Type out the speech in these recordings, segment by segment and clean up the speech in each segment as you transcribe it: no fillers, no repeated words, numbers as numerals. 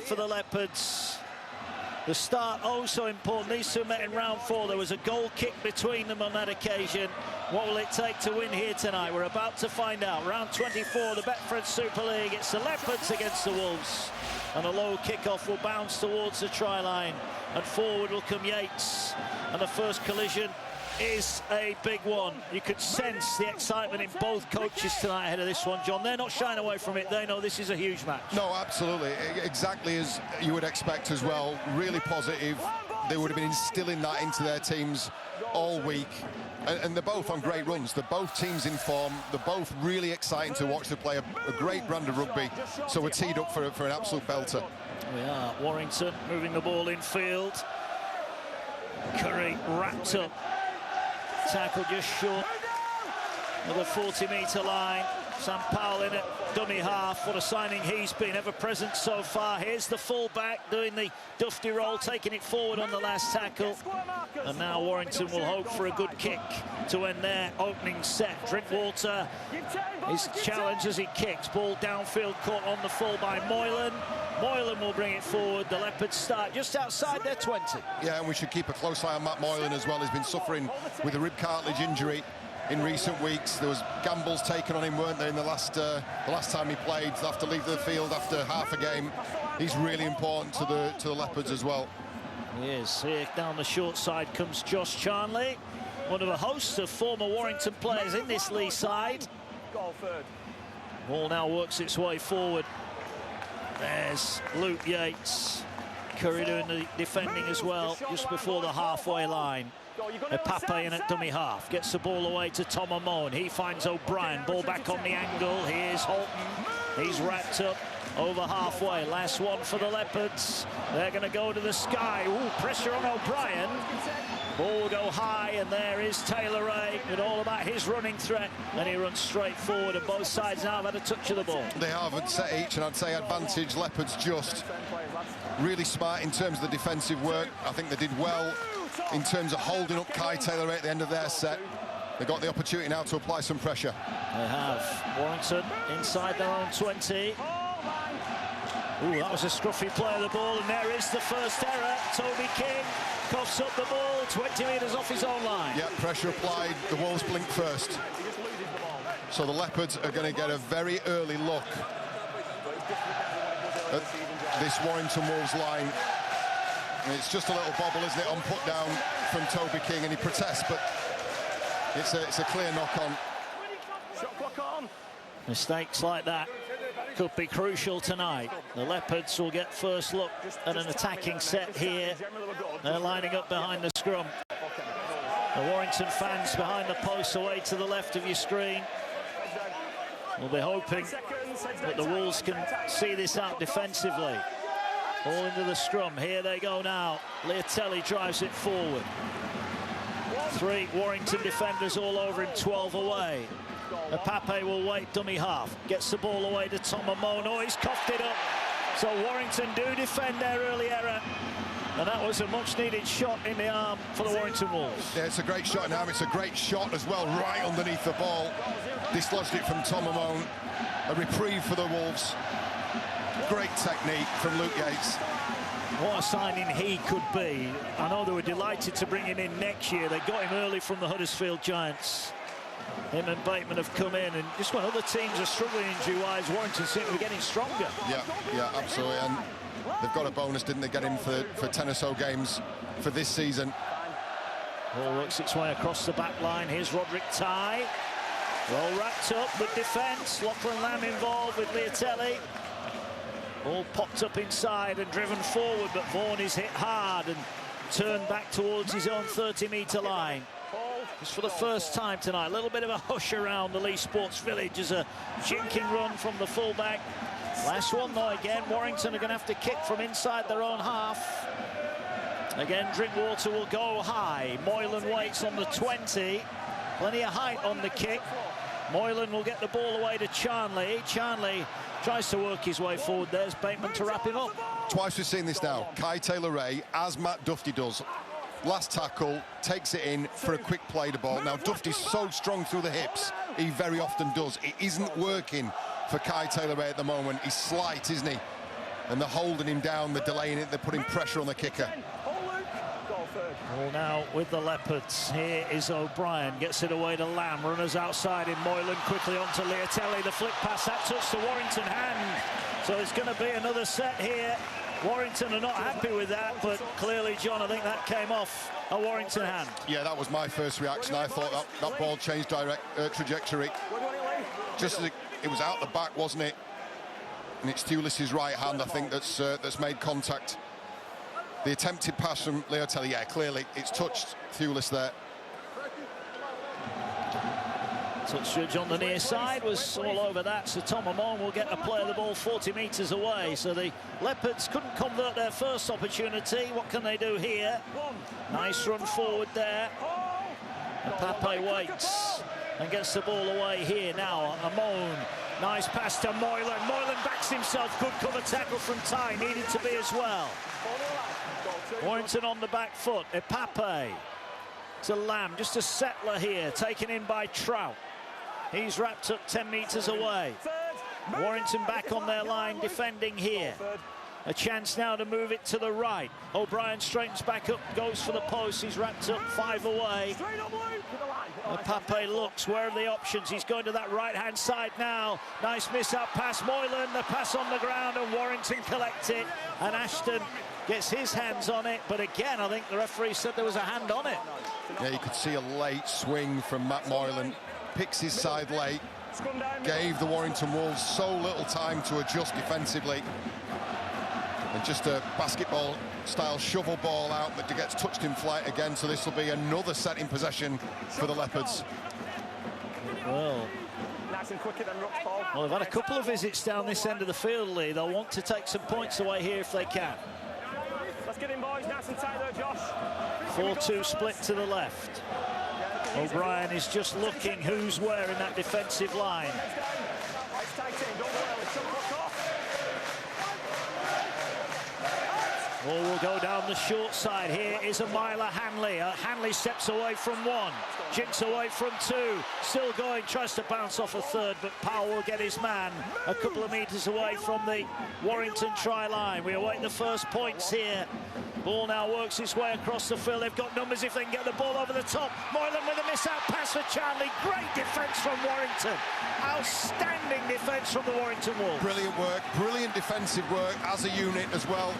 for the Leopards. The start oh so important. These two met in round 4. There was a goal kick between them on that occasion. What will it take to win here tonight? We're about to find out. Round 24, the Betfred Super League. It's the Leopards against the Wolves. And a low kickoff will bounce towards the try line. And forward will come Yates. And the first collision is a big one. You could sense the excitement in both coaches tonight ahead of this one, John. They're not shying away from it. They know this is a huge match. No, absolutely. Exactly as you would expect as well. Really positive. They would have been instilling that into their teams all week. And they're both on great runs. They're both teams in form. They're both really exciting to watch. They play a great brand of rugby. So we're teed up for an absolute belter. We are. Warrington moving the ball in field. Curry wrapped up. Tackle just short of the 40-metre line. Sam Powell in at dummy half. What a signing he's been, ever present so far. Here's the full-back doing the Dufty roll, taking it forward on the last tackle. And now Warrington will hope for a good kick to end their opening set. Drinkwater is challenged as he kicks. Ball downfield caught on the full by Moylan. Moylan will bring it forward. The Leopards start just outside their 20. Yeah, and we should keep a close eye on Matt Moylan as well. He's been suffering with a rib cartilage injury in recent weeks. There was gambles taken on him, weren't there, in the last time he played. They'll have to leave the field after half a game. He's really important to the Leopards as well. He is. Here down the short side comes Josh Charnley, one of a host of former Warrington players in this Leigh side. Ball now works its way forward. There's Luke Yates. Curry doing the defending as well, just before the halfway line. Pape in at dummy half. Gets the ball away to Tom Amon. He finds O'Brien. Ball back on the angle. Here's Holton. He's wrapped up over halfway. Last one for the Leopards. They're going to go to the sky. Ooh, pressure on O'Brien. Ball will go high, and there is Taylor Ray. It's all about his running threat. And he runs straight forward, and both sides now have had a touch of the ball. They have set each, and I'd say advantage. Leopards just really smart in terms of the defensive work. I think they did well in terms of holding up Kai Taylor Ray at the end of their set. They got the opportunity now to apply some pressure. They have. Warrington inside their own 20. Ooh, that was a scruffy play of the ball, and there is the first error. Toby King coughs up the ball 20 metres off his own line. Yeah, pressure applied. The Wolves blink first. So the Leopards are going to get a very early look at this Warrington Wolves line. And it's just a little bobble, isn't it, on put down from Toby King, and he protests, but it's a clear knock on. Shot clock on. Mistakes like that could be crucial tonight. The Leopards will get first look at an attacking set here. They're lining up behind the scrum. The Warrington fans behind the posts away to the left of your screen. We'll be hoping that the Wolves can see this out defensively. All into the scrum. Here they go now. Leotelli drives it forward. 3 Warrington defenders all over him, 12 away. Pape will wait dummy half. Gets the ball away to Tom Amon. Oh, he's coughed it up. So Warrington do defend their early error. And that was a much-needed shot in the arm for the Warrington Wolves. Yeah, it's a great shot in the arm. It's a great shot as well, right underneath the ball. Dislodged it from Tom Amon. A reprieve for the Wolves. Great technique from Luke Yates. What a signing he could be. I know they were delighted to bring him in next year. They got him early from the Huddersfield Giants. Him and Bateman have come in, and just when other teams are struggling injury-wise, Warrington seem to be getting stronger. Yeah, absolutely. And they've got a bonus, didn't they, get him for 10 or so games for this season. Ball works its way across the back line. Here's Roderick Tye. Well wrapped up with defence. Lachlan Lamb involved with Leotelli. Ball popped up inside and driven forward, but Vaughan is hit hard and turned back towards his own 30-metre line. Just for the first time tonight, a little bit of a hush around the Leigh Sports Village as a jinking run from the fullback. Last one though, again, Warrington are going to have to kick from inside their own half. Again, Drinkwater will go high. Moylan waits on the 20. Plenty of height on the kick. Moylan will get the ball away to Charnley. Charnley tries to work his way forward. There's Bateman to wrap him up. Twice we've seen this now. Kai Taylor Ray, as Matt Dufty does. Last tackle, takes it in for a quick play to ball. Now, Dufty's so strong through the hips, he very often does. It isn't working for Kai Taylor Ray at the moment. He's slight, isn't he? And they're holding him down, they're delaying it, they're putting pressure on the kicker. Ball now with the Leopards. Here is O'Brien, gets it away to Lamb, runners outside in Moylan, quickly onto Leopards. The flick pass, that touched the Warrington hand. So it's going to be another set here. Warrington are not happy with that, but clearly, John, I think that came off a Warrington hand. Yeah, that was my first reaction. I thought that ball changed trajectory. Just as it was out the back, wasn't it? And it's Thewlis's right hand, I think, that's made contact. The attempted pass from Leopards, yeah, clearly it's touched Thewlis there. Touch judge on the near side was all over that, so Tom Amon will get a play of the ball 40 metres away. So the Leopards couldn't convert their first opportunity. What can they do here? Nice run forward there. And Pape waits and gets the ball away here now. Amon, nice pass to Moylan. Moylan backs himself. Good cover tackle from Ty, needed to be as well. Warrington on the back foot. Pape to Lamb, just a settler here, taken in by Trout. He's wrapped up 10 metres away. Warrington back on their line, defending here. A chance now to move it to the right. O'Brien straightens back up, goes for the post. He's wrapped up 5 away. Pape looks, where are the options? He's going to that right-hand side now. Nice miss-out pass. Moylan, the pass on the ground, and Warrington collect it. And Ashton gets his hands on it, but again, I think the referee said there was a hand on it. Yeah, you could see a late swing from Matt Moylan. Picks his side late, gave the Warrington Wolves so little time to adjust defensively. And just a basketball-style shovel ball out that gets touched in flight again, so this will be another set in possession for the Leopards. Well, they've had a couple of visits down this end of the field, Lee. They'll want to take some points away here if they can. Let's get in, boys. Nice and tight there, Josh. 4-2 split to the left. O'Brien is just looking who's where in that defensive line. Ball will go down the short side. Here is Amila Hanley. Hanley steps away from 1, jinks away from 2, still going, tries to bounce off a third, but Powell will get his man a couple of metres away from the Warrington try line. We await the first points here. Ball now works its way across the field. They've got numbers if they can get the ball over the top. Moylan with a miss-out pass for Charlie. Great defence from Warrington. Outstanding defence from the Warrington Wolves. Brilliant work, brilliant defensive work as a unit as well.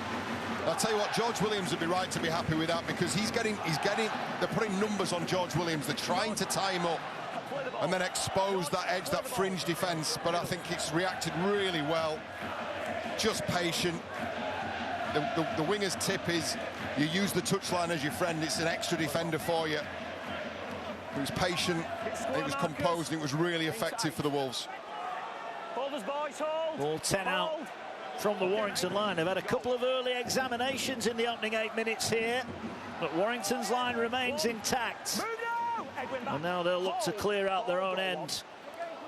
I'll tell you what, George Williams would be right to be happy with that, because they're putting numbers on George Williams. They're trying to tie him up and then expose that edge, that fringe defence, but I think it's reacted really well. Just patient. The winger's tip is you use the touchline as your friend. It's an extra defender for you. It was patient, it was composed, and it was really effective for the Wolves. Ball 10 out from the Warrington line. They've had a couple of early examinations in the opening 8 minutes here, but Warrington's line remains intact. And now they'll look to clear out their own end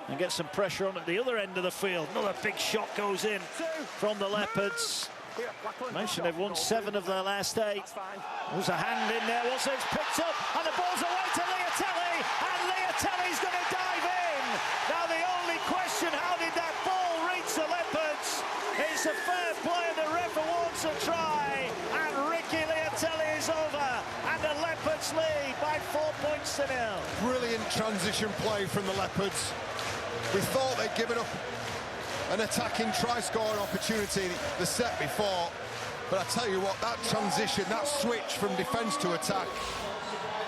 and get some pressure on at the other end of the field. Another big shot goes in from the Leopards. I mentioned they've won 7 of their last 8. There's a hand in there. Also, it's picked up, and the ball's away to Leopards, and Leopards going to dive in. Now, the only question, how did that ball reach the Leopards? It's a fair play, and the ref awards a try, and Ricky Leopards is over, and the Leopards lead by 4 points to 0. Brilliant transition play from the Leopards. We thought they'd given up an attacking try-scoring opportunity the set before, but I tell you what, that transition, that switch from defence to attack,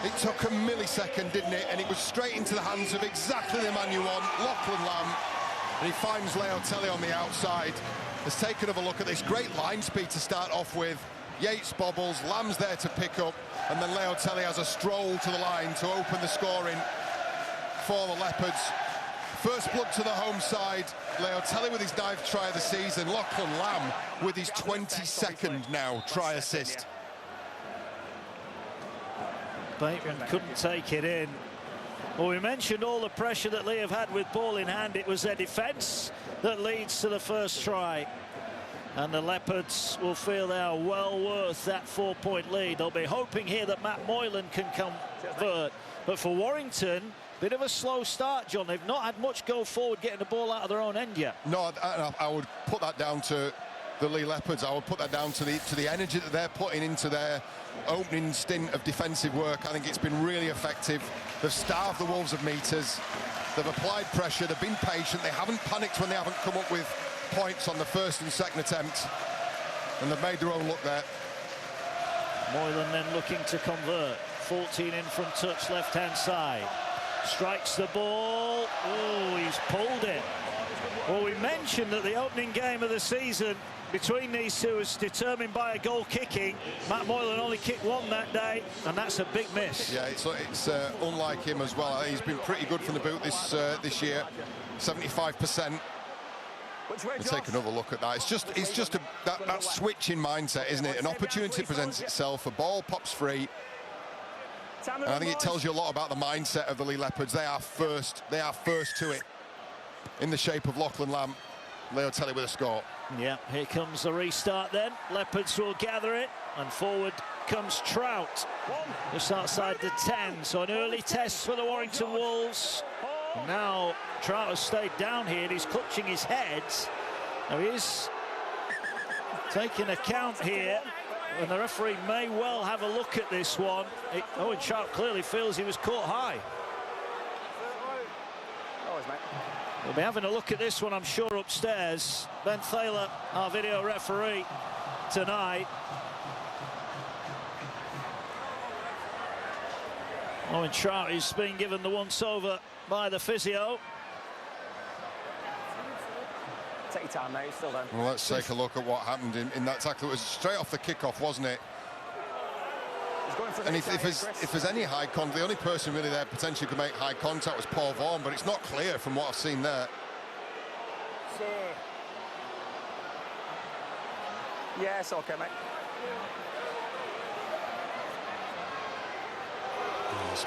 it took a millisecond, didn't it? And it was straight into the hands of exactly the man you want, Lachlan Lamb, and he finds Leopards on the outside. Let's take another look at this. Great line speed to start off with. Yates bobbles, Lamb's there to pick up, and then Leopards has a stroll to the line to open the scoring for the Leopards. First blood to the home side. Leopards with his 9th try of the season. Lachlan Lamb with his 22nd now try assist. Bateman couldn't take it in. Well, we mentioned all the pressure that Lee have had with ball in hand. It was their defence that leads to the first try. And the Leopards will feel they are well worth that 4-point lead. They'll be hoping here that Matt Moylan can convert. But for Warrington, bit of a slow start, John. They've not had much go forward getting the ball out of their own end yet. No, I would put that down to the Leigh Leopards. I would put that down to the energy that they're putting into their opening stint of defensive work. I think it's been really effective. They've starved the Wolves of meters. They've applied pressure. They've been patient. They haven't panicked when they haven't come up with points on the first and second attempt. And they've made their own look there. Moylan then looking to convert. 14 in from touch, left-hand side. Strikes the ball. Oh, he's pulled it. Well, we mentioned that the opening game of the season between these two was determined by a goal kicking. Matt Moylan only kicked one that day, and that's a big miss. Yeah, it's unlike him as well. He's been pretty good from the boot this year, 75%. We'll take another look at that. It's just that switch in mindset, isn't it? An opportunity presents itself, a ball pops free, and I think it tells you a lot about the mindset of the Leigh Leopards. They are first to it, in the shape of Lachlan Lamb. Leo Telly with a score. Yeah, here comes the restart then. Leopards will gather it, and forward comes Trout, just outside the 10. So an early test for the Warrington Wolves. Now Trout has stayed down here, and he's clutching his head. Now he is taking account here, and the referee may well have a look at this one. Owen Trout clearly feels he was caught high. We'll be having a look at this one, I'm sure, upstairs. Ben Thaler, our video referee tonight. Owen Trout is being given the once-over by the physio. Take your time, mate. It's still there. Well, let's take a look at what happened in that tackle. It was straight off the kickoff, wasn't it? And if there's any high contact, the only person really there potentially could make high contact was Paul Vaughan, but it's not clear from what I've seen there. Yeah, it's okay, mate. It's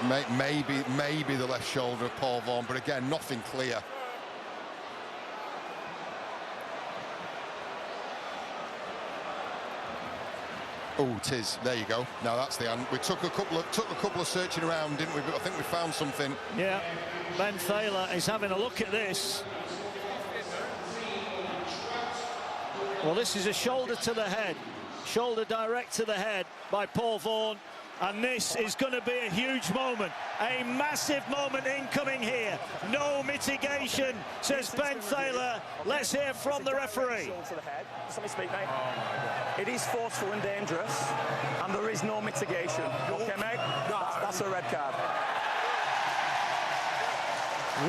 maybe the left shoulder of Paul Vaughan, but again, nothing clear. Oh, tis. There you go. Now that's the end. We took a couple of searching around, didn't we? But I think we found something. Yeah, Ben Thaler is having a look at this. Well, this is a shoulder to the head, shoulder direct to the head by Paul Vaughan. And this is going to be a huge moment, a massive moment incoming here. No mitigation, says Ben Thaler. Let's hear from the referee. Just let me speak, mate. It is forceful and dangerous, and there is no mitigation. Okay, mate? That's a red card.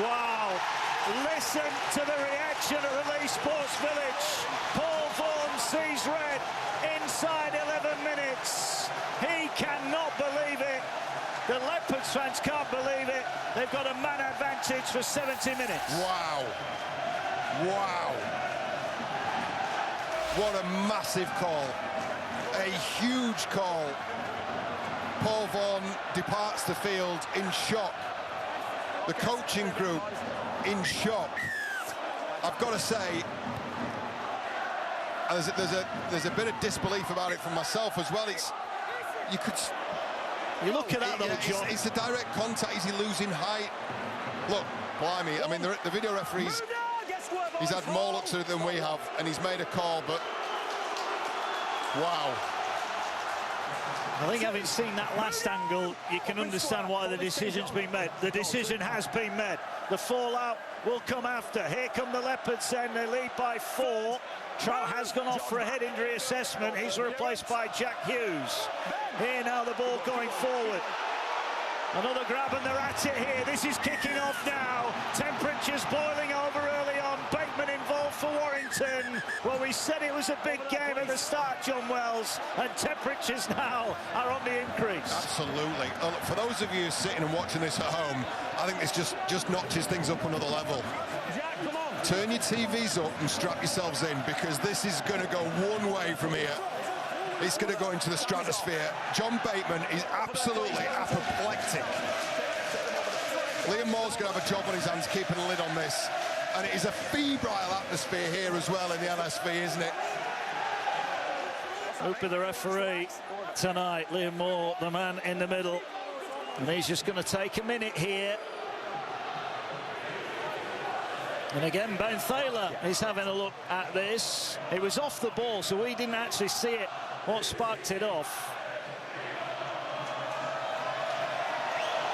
Wow. Listen to the reaction at the Leigh Sports Village. Paul Vaughan sees red inside 11 minutes. He cannot believe it. The Leopards fans can't believe it. They've got a man advantage for 70 minutes. Wow. Wow. What a massive call. A huge call. Paul Vaughan departs the field in shock. The coaching group in shock. I've got to say, there's a bit of disbelief about it from myself as well. You look at that, though, John. It's a direct contact. Is he losing height? Look, blimey. I mean, the video referee's he's had more looks at it than we have, and he's made a call, but wow. I think having seen that last angle, you can understand why the decision's been made. The decision has been made. The fallout will come after. Here come the Leopards saying they lead by 4. Trout has gone off for a head injury assessment. He's replaced by Jack Hughes. Here now the ball going forward. Another grab and they're at it here. This is kicking off now. Temperatures boiling over early on. Bateman involved for Warrington. Well, we said it was a big game at the start, John Wells, and temperatures now are on the increase. Absolutely. For those of you sitting and watching this at home, I think this just notches things up another level. Turn your TVs up and strap yourselves in, because this is going to go one way from here. It's going to go into the stratosphere. John Bateman is absolutely apoplectic. Liam Moore's going to have a job on his hands keeping a lid on this. And it is a febrile atmosphere here as well in the LSV, isn't it? Hooper, the referee tonight, Liam Moore, the man in the middle. And he's just going to take a minute here. And again, Ben Thaler is having a look at this. It was off the ball, so we didn't actually see it, what sparked it off.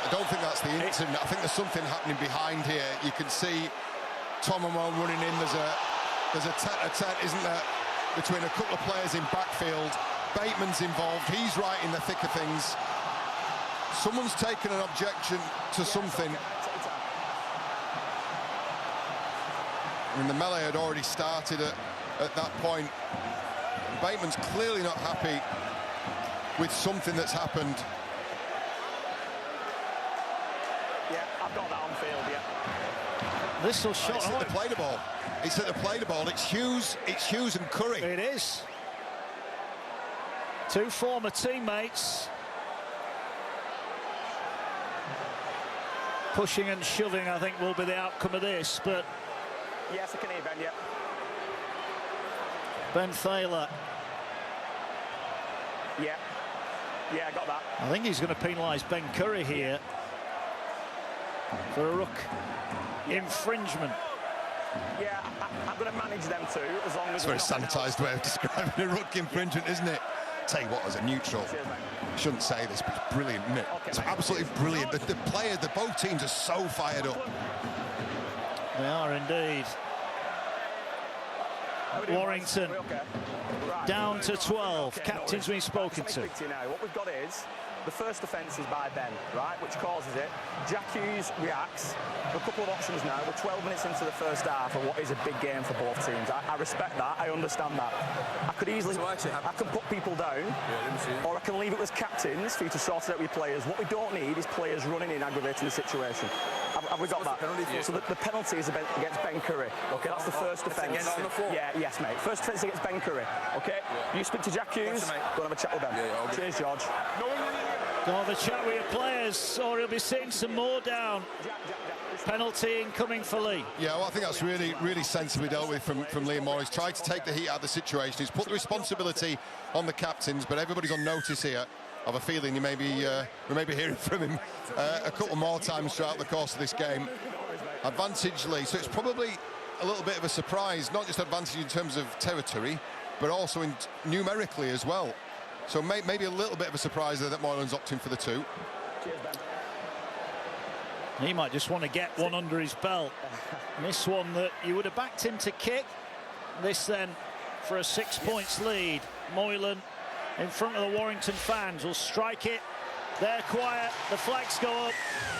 I don't think that's the incident. I think there's something happening behind here. You can see Tom Amon running in. There's a tete-a-tete, isn't there, between a couple of players in backfield. Bateman's involved. He's right in the thick of things. Someone's taken an objection to something. I mean, the melee had already started at that point. Bateman's clearly not happy with something that's happened. Yeah, I've got that on field, yeah. This will shot. It's at the play the ball. It's at the play the ball. It's Hughes and Curry. It is. Two former teammates. Pushing and shoving, I think, will be the outcome of this, but... Yes, I can hear Ben, yeah. Ben Thaler. Yeah. Yeah, I got that. I think he's going to penalise Ben Curry here for a ruck infringement. Yeah, I'm going to manage them too, as long as... It's a very sanitised way of describing a ruck infringement, isn't it? Tell you what, as a neutral, I shouldn't say this, but it's brilliant, isn't it? Okay, it's absolutely brilliant. The players, both teams are so fired up. They are indeed. Warrington down to 12. Captain's been spoken to. What we've got is the first offence is by Ben, right, which causes it. Jack Hughes reacts. A couple of options now. We're 12 minutes into the first half of what is a big game for both teams. I respect that. I understand that. I could easily, I can put people down, or I can leave it as captains for you to sort it out with players. What we don't need is players running in, aggravating the situation. Have we got that? So the penalty is against Ben Curry. Okay, that's the first offence. Yeah, yes, mate. First offence against Ben Curry. Okay, you speak to Jack Hughes. Go and have a chat with them. Cheers, George. Go have a chat with your players, or he'll be sitting some more down. Penalty incoming for Leigh. Yeah, well, I think that's really sensibly dealt with from Leigh Morris. He's tried to take the heat out of the situation. He's put the responsibility on the captains, but everybody's on notice here. I have a feeling we may be hearing from him a couple more times throughout the course of this game. Advantage Leigh, so it's probably a little bit of a surprise, not just advantage in terms of territory, but also numerically as well. So maybe a little bit of a surprise there that Moylan's opting for the two. He might just want to get one under his belt. And this one that you would have backed him to kick. This then for a 6 points lead. Moylan in front of the Warrington fans will strike it. They're quiet, the flags go up.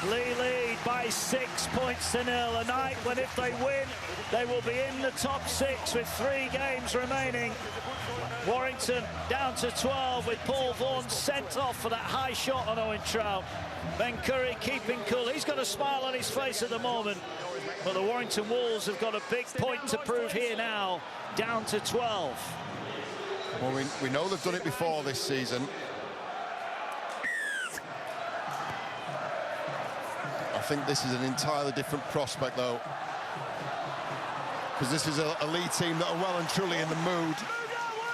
Leigh lead by 6 points to 0. A night when if they win, they will be in the top 6 with 3 games remaining. Warrington down to 12 with Paul Vaughan sent off for that high shot on Owen Trout. Ben Curry keeping cool. He's got a smile on his face at the moment. But the Warrington Wolves have got a big point to prove here now, down to 12. Well, we know they've done it before this season. I think this is an entirely different prospect, though, because this is a Leigh team that are well and truly in the mood.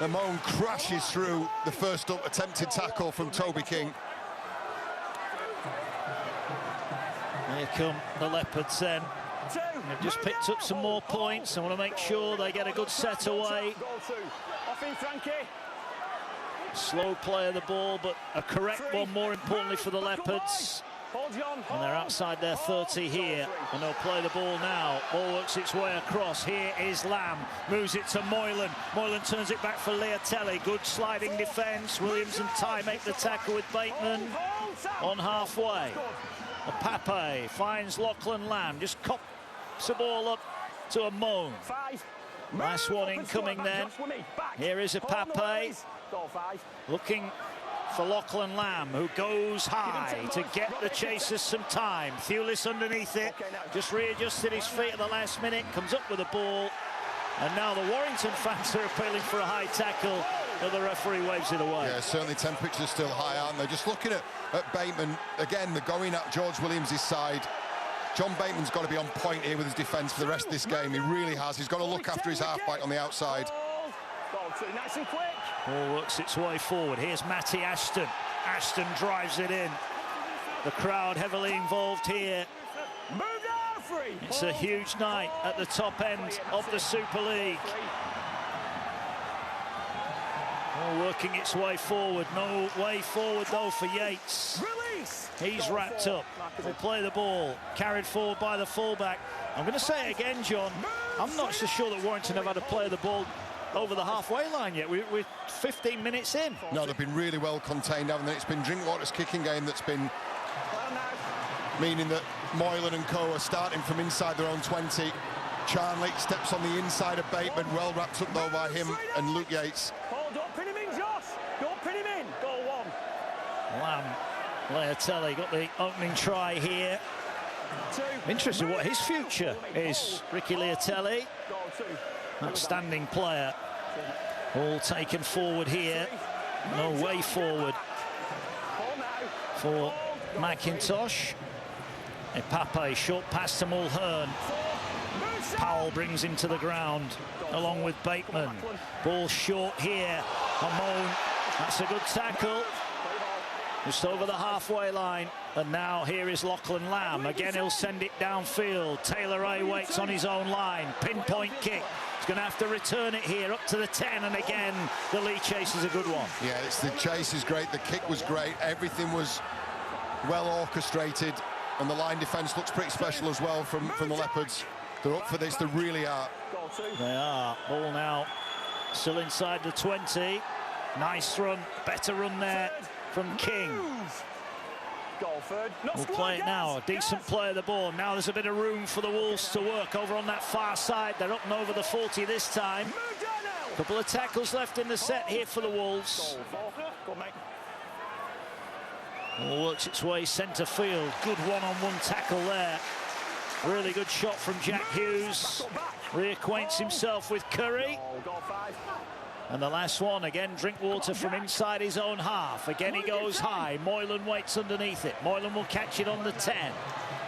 Amon crashes through the first attempted tackle from Toby King. Here come the Leopards then. They've just picked up some more points. I want to make sure they get a good set away. Slow play of the ball, but a correct one, more importantly, for the Leopards. And they're outside their 30 here, and they'll play the ball now. Ball works its way across. Here is Lamb, moves it to Moylan. Moylan turns it back for Leotelli. Good sliding defence. Williams and Ty make the tackle with Bateman on halfway. Pape finds Lachlan Lamb, just cops the ball up to a Moan. Nice one incoming then. Here is a Pape looking for Lachlan Lamb, who goes high to get the chasers some time. Thewlis underneath it, just readjusted his feet at the last minute, comes up with the ball, and now the Warrington fans are appealing for a high tackle, but the referee waves it away. Yeah, certainly temperatures still high, aren't they? Just looking at Bateman, again, they're going at George Williams' side. John Bateman's got to be on point here with his defence for the rest of this game. He really has. He's got to look after his halfback on the outside. Nice and quick. Ball works its way forward. Here's Matty Ashton. Ashton drives it in. The crowd heavily involved here. It's a huge night at the top end of the Super League. All working its way forward. No way forward, though, for Yates. He's wrapped up. Will play the ball. Carried forward by the fullback. I'm going to say it again, John. I'm not so sure that Warrington have had a play of the ball over the halfway line yet. We're 15 minutes in. No, they've been really well contained, haven't they? It's been Drinkwater's kicking game that's been meaning that Moylan and co are starting from inside their own 20. Charnley steps on the inside of Bateman, well wrapped up though by him and Luke Yates. Don't pin him in, Josh. Don't pin him in. Goal one. Lamb, Leopards got the opening try here. Interesting what his future is. Ricky Leopards, outstanding player. All taken forward here. No way forward for McIntosh. Epape, short pass to Mulhern. Powell brings him to the ground along with Bateman. Ball short here. Hamon, that's a good tackle. Just over the halfway line. And now here is Lachlan Lamb. Again, he'll send it downfield. Taylor A waits on his own line. Pinpoint kick. He's going to have to return it here up to the 10. And again, the Leigh chase is a good one. Yeah, the chase is great. The kick was great. Everything was well orchestrated. And the line defence looks pretty special as well from the Leopards. They're up for this. They really are. They are. Ball now still inside the 20. Nice run. Better run there from King. We'll play it now. A decent play of the ball. Now there's a bit of room for the Wolves to work over on that far side. They're up and over the 40 this time. Couple of tackles left in the set here for the Wolves. Ball works its way centre field. Good one-on-one tackle there. Really good shot from Jack Hughes. Reacquaints himself with Curry. And the last one, again, Drinkwater from inside his own half. Again, he goes high. Moylan waits underneath it. Moylan will catch it on the 10.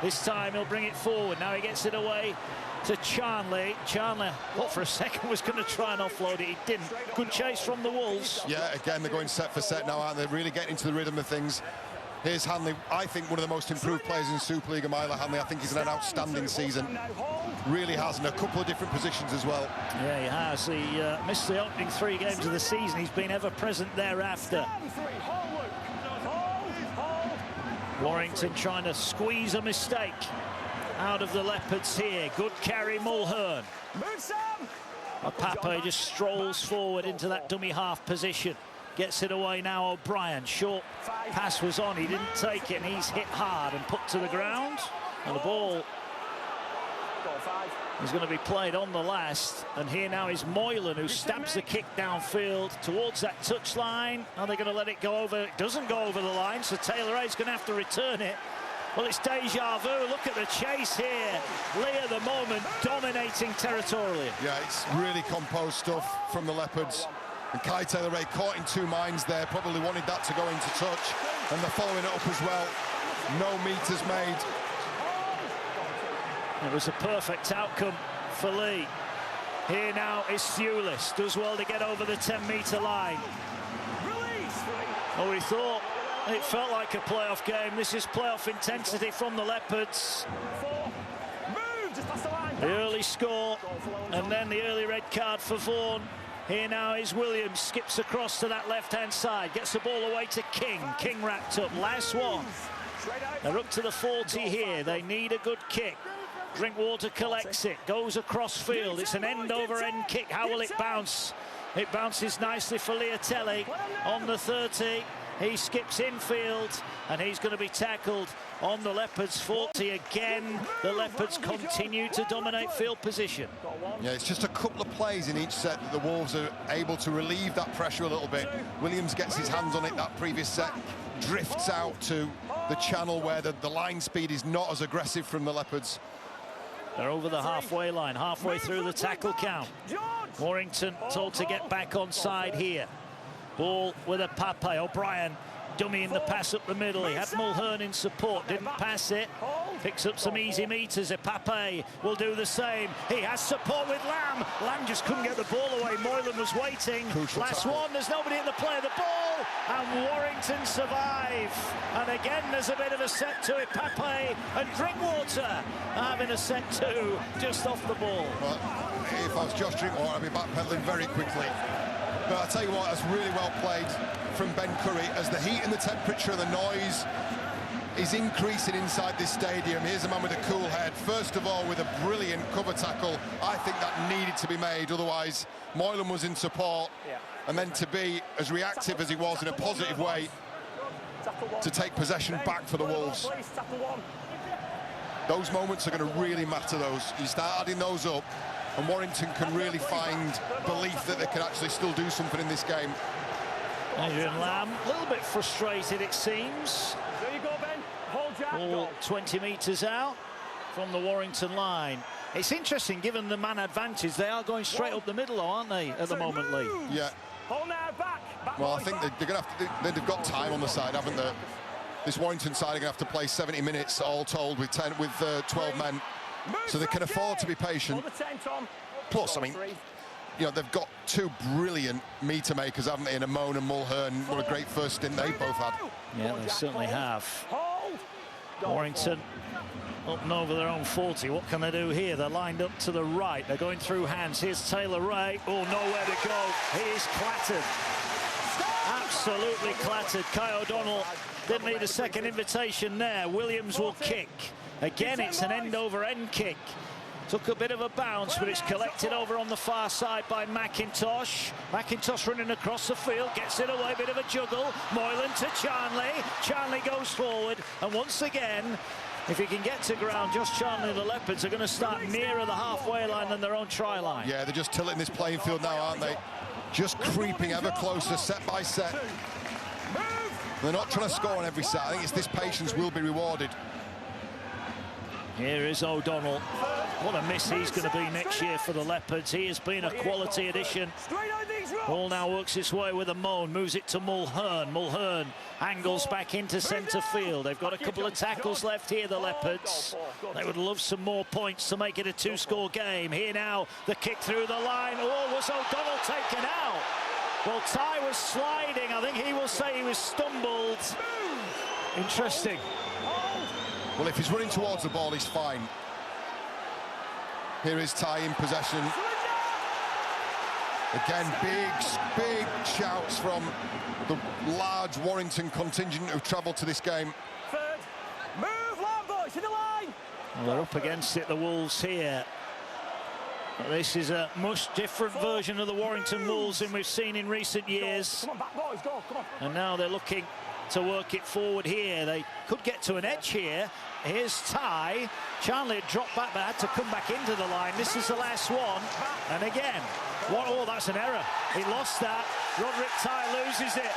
This time, he'll bring it forward. Now he gets it away to Charnley. Charnley, thought for a second was going to try and offload it. He didn't. Good chase from the Wolves. Yeah, again, they're going set for set now, aren't they? Really getting into the rhythm of things. Here's Hanley, I think one of the most improved players in Super League, Amila Hanley. I think he's had an outstanding season. Really has, in a couple of different positions as well. Yeah, he has. He missed the opening 3 games of the season. He's been ever present thereafter. Warrington trying to squeeze a mistake out of the Leopards here. Good carry, Mulhern. Pape just strolls forward into that dummy half position. Gets it away now, O'Brien. Short pass was on, he didn't take it, and he's hit hard and put to the ground. And the ball is going to be played on the last. And here now is Moylan, who stabs the kick downfield towards that touchline. Are they going to let it go over? It doesn't go over the line, so Taylor A is going to have to return it. Well, it's deja vu. Look at the chase here. Leigh at the moment dominating territorially. Yeah, it's really composed stuff from the Leopards. And Kai Taylor-Ray caught in 2 minds there, probably wanted that to go into touch. And they're following it up as well. No meters made. It was a perfect outcome for Leigh. Here now is Thewlis. Does well to get over the 10-metre line. Oh, he thought it felt like a playoff game. This is playoff intensity from the Leopards. The early score, and then the early red card for Vaughan. Here now is Williams, skips across to that left-hand side, gets the ball away to King. King wrapped up, last one. They're up to the 40 here, they need a good kick. Drinkwater collects it, goes across field, it's an end-over-end kick. How will it bounce? It bounces nicely for Leopards on the 30. He skips infield, and he's going to be tackled on the Leopards 40 again. The Leopards continue to dominate field position. Yeah, it's just a couple of plays in each set that the Wolves are able to relieve that pressure a little bit. Williams gets his hands on it that previous set, drifts out to the channel where the line speed is not as aggressive from the Leopards. They're over the halfway line, halfway through the tackle count. Warrington told to get back on side here. Ball with a Pape. O'Brien dummy in the pass up the middle. He had Mulhern in support, didn't pass it. Picks up some easy meters. Pape will do the same. He has support with Lamb. Lamb just couldn't get the ball away. Moylan was waiting. Last one, there's nobody in the play of the ball. and Warrington survive. And again, there's a bit of a set to it. Pape and Drinkwater having a set two just off the ball. Well, if I was Josh Drinkwater, I'd be backpedaling very quickly. But I'll tell you what, that's really well played from Ben Curry as the heat and the temperature and the noise is increasing inside this stadium. Here's a man with a cool head. First of all, with a brilliant cover tackle. I think that needed to be made, otherwise Moylan was in support. And then to be as reactive as he was in a positive way to take possession back for the Wolves. Those moments are going to really matter, those. You start adding those up, and Warrington can really find belief that they can actually still do something in this game. Adrian Lamb, a little bit frustrated, it seems. There you go, Ben. Hold Jack. All 20 metres out from the Warrington line. It's interesting, given the man advantage, they are going straight up the middle, though, aren't they, at the moment, Lee? Yeah. Hold now, back. Well, I think they're going to have to. They've got time on the side, haven't they? This Warrington side are going to have to play 70 minutes, all told, with 12 men, so they can afford to be patient. Plus, I mean, you know, they've got two brilliant meter makers, haven't they, in Amon and Mulhern. What a great first stint they both had. Yeah, they certainly have. Warrington up and over their own 40. What can they do here? They're lined up to the right. They're going through hands. Here's Taylor Ray. Oh, nowhere to go. He is clattered. Absolutely clattered. Kai O'Donnell didn't need a second invitation there. Williams will kick. Again, it's an end-over-end kick. Took a bit of a bounce, but it's collected over on the far side by McIntosh. McIntosh running across the field, gets it away, bit of a juggle. Moylan to Charnley. Charnley goes forward, and once again, if he can get to ground, Josh Charnley and the Leopards are going to start nearer the halfway line than their own try line. Yeah, they're just tilting this playing field now, aren't they? Just creeping ever closer, set by set. They're not trying to score on every set. I think it's this patience will be rewarded. Here is O'Donnell. What a miss he's going to be next year for the Leopards. He has been a quality addition. Ball now works its way with Amon, moves it to Mulhern. Mulhern angles back into centre field. They've got a couple of tackles left here, the Leopards. They would love some more points to make it a two-score game. Here now, the kick through the line. Oh, was O'Donnell taken out? Well, Ty was sliding. I think he will say he was stumbled. Interesting. Well, if he's running towards the ball, he's fine. Here is Ty in possession. Again, big shouts from the large Warrington contingent who've travelled to this game. Third. Move, line boys, in the line. Well, they're up against it, the Wolves here. But this is a much different version of the Warrington Wolves than we've seen in recent years. Come on, back boys, go, come on. And now they're looking to work it forward here. They could get to an edge here. Here's Ty. Charnley had dropped back but had to come back into the line. This is the last one. And again, oh, that's an error. He lost that. Roderick Ty loses it.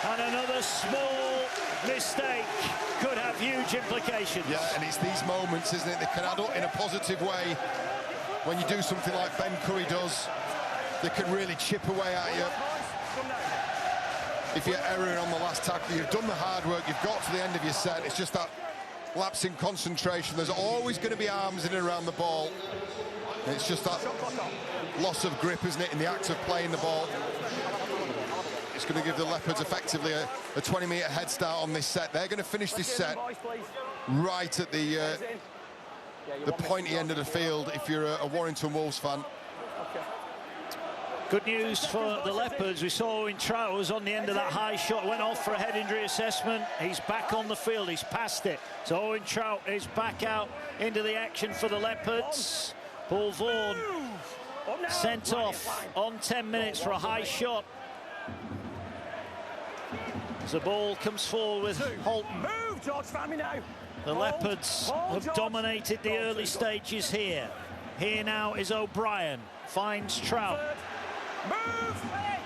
And another small mistake could have huge implications. Yeah, and it's these moments, isn't it, that can add up in a positive way. When you do something like Ben Curry does, they can really chip away at you. If you're erring on the last tackle, you've done the hard work, you've got to the end of your set. It's just that lapse in concentration. There's always going to be arms in and around the ball. And it's just that loss of grip, isn't it, in the act of playing the ball. It's going to give the Leopards effectively a 20-metre head start on this set. They're going to finish this set right at the pointy end of the field if you're a Warrington Wolves fan. Good news for the Leopards. We saw Owen Trout was on the end of that high shot, went off for a head injury assessment. He's back on the field, he's past it. So Owen Trout is back out into the action for the Leopards. Paul Vaughan sent off on 10 minutes for a high shot. As the ball comes forward with Holton. Move, George, find me now. The Leopards have dominated the early stages here. Here now is O'Brien, finds Trout.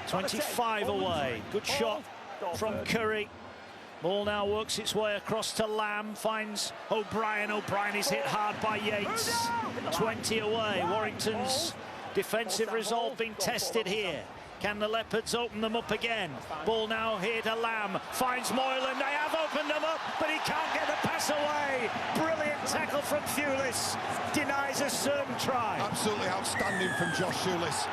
25 away. Good shot from Curry. Ball now works its way across to Lamb, finds O'Brien. O'Brien is hit hard by Yates. 20 away. Warrington's defensive resolve being tested here. Can the Leopards open them up again? Ball now here to Lamb. Finds Moylan. They have opened them up, but he can't get the pass away. Brilliant tackle from Thewlis. Denies a certain try. Absolutely outstanding from Josh Thewlis.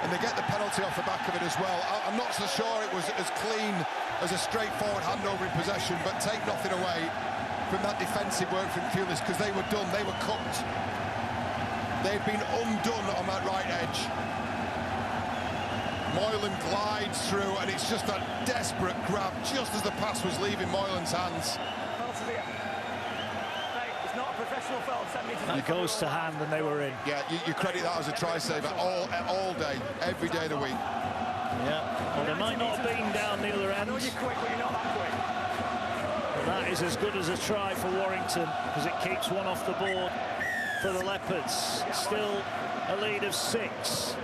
And and they get the penalty off the back of it as well. I'm not so sure it was as clean as a straightforward handover in possession, but take nothing away from that defensive work from Pulis, because they were done, they were cooked. They'd been undone on that right edge. Moylan glides through, and it's just that desperate grab just as the pass was leaving Moylan's hands. That goes to hand, and they were in. Yeah, you credit that as a try saver all day, every day of the week. Yeah, well, they might not have been down the other end. I know you're quick, but you're not that quick. But that is as good as a try for Warrington, because it keeps one off the board for the Leopards. Still a lead of 6.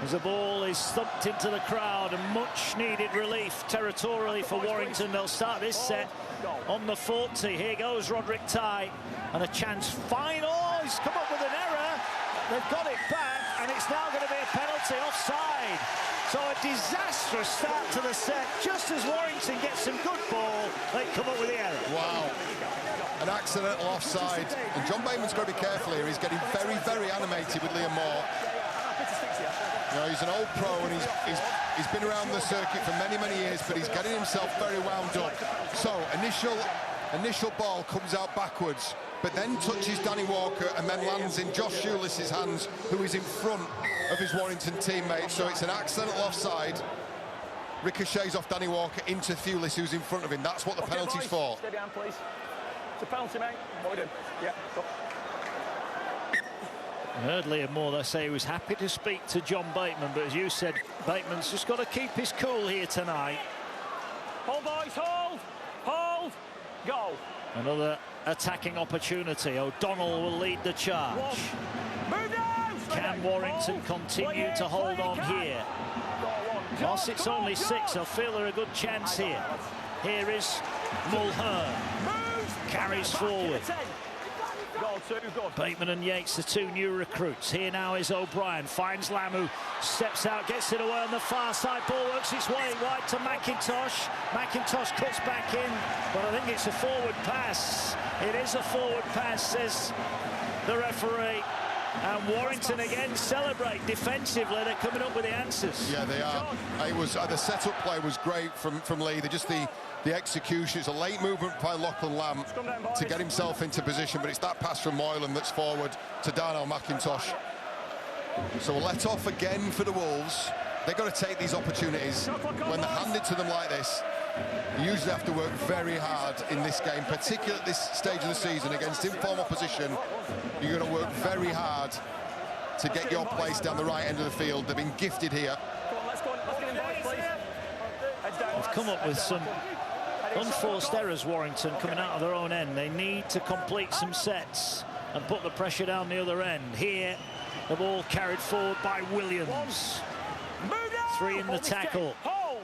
As the ball is thumped into the crowd, and much needed relief territorially for Warrington. They'll start this set on the 40. Here goes Roderick Ty, and a chance. Oh, he's come up with an error. They've got it back, and it's now going to be a penalty offside. So a disastrous start to the set. Just as Warrington gets some good ball, they come up with the error. Wow. An accidental offside. And John Bateman's got to be careful here. He's getting very, very animated with Liam Moore. You know, he's an old pro, and he's been around the circuit for many, many years, but he's getting himself very wound up. So initial ball comes out backwards, but then touches Danny Walker and then lands in Josh Shoeless's hands, who is in front of his Warrington teammate. So it's an accidental offside. Ricochets off Danny Walker into Thewlis, who's in front of him. That's what the penalty's for. Stay down, please. It's a penalty, mate. What we do? Yeah, go. I heard Liam Moore there say he was happy to speak to John Bateman, but as you said, Bateman's just got to keep his cool here tonight. Hold, boys, hold! Hold! Go! Another attacking opportunity. O'Donnell will lead the charge. Move down! Can Warrington continue to hold on here? Whilst it's only 6, I feel they're a good chance here. Here is Mulhern. Carries forward. Bateman and Yates, the 2 new recruits. Here now is O'Brien, finds Lamu, steps out, gets it away on the far side. Ball works its way wide to McIntosh. McIntosh cuts back in, but I think it's a forward pass. It is a forward pass, says the referee. And Warrington again celebrate defensively. They're coming up with the answers. Yeah, they are. It was the setup play was great from Leigh. Just the execution. It's a late movement by Lachlan Lamb to get himself into position, but it's that pass from Moylan that's forward to Darnell McIntosh. So a let off again for the Wolves. They've got to take these opportunities when they're handed to them like this. You usually have to work very hard in this game, particularly at this stage of the season against informed opposition. You're going to work very hard to get your place down the right end of the field. They've been gifted here. They've come up with some unforced errors, Warrington, coming out of their own end. They need to complete some sets and put the pressure down the other end. Here, the ball carried forward by Williams. 3 in the tackle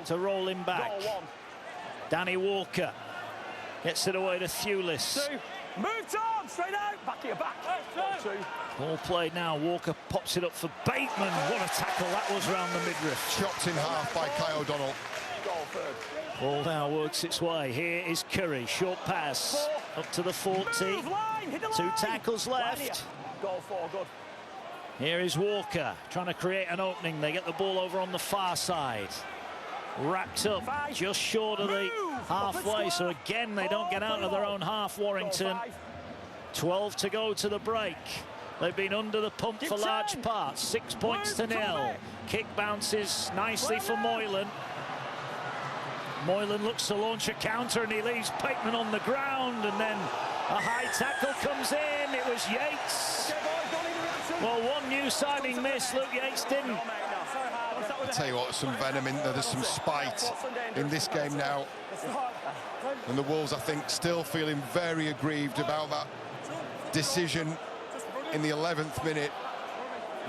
to roll him back. Danny Walker gets it away to Thewlis. Move, Tom! Straight out! Back to your back. Ball played now. Walker pops it up for Bateman. What a tackle that was round the midriff. Chopped in half by Kai O'Donnell. Ball now works its way. Here is Curry. Short pass up to the 40. 2 tackles left. Goal 4, good. Here is Walker trying to create an opening. They get the ball over on the far side. Wrapped up just short of the halfway. So again, they don't get out of their own half, Warrington. 12 to go to the break. They've been under the pump for large parts. 6 points to 0. Kick bounces nicely for Moylan. Moylan looks to launch a counter, and he leaves Bateman on the ground, and then a high tackle comes in. It was Yates. Well, one new signing missed. Luke Yates didn't. I tell you what, some venom in there. There's some spite in this game now. And the Wolves, I think, still feeling very aggrieved about that decision in the 11th minute.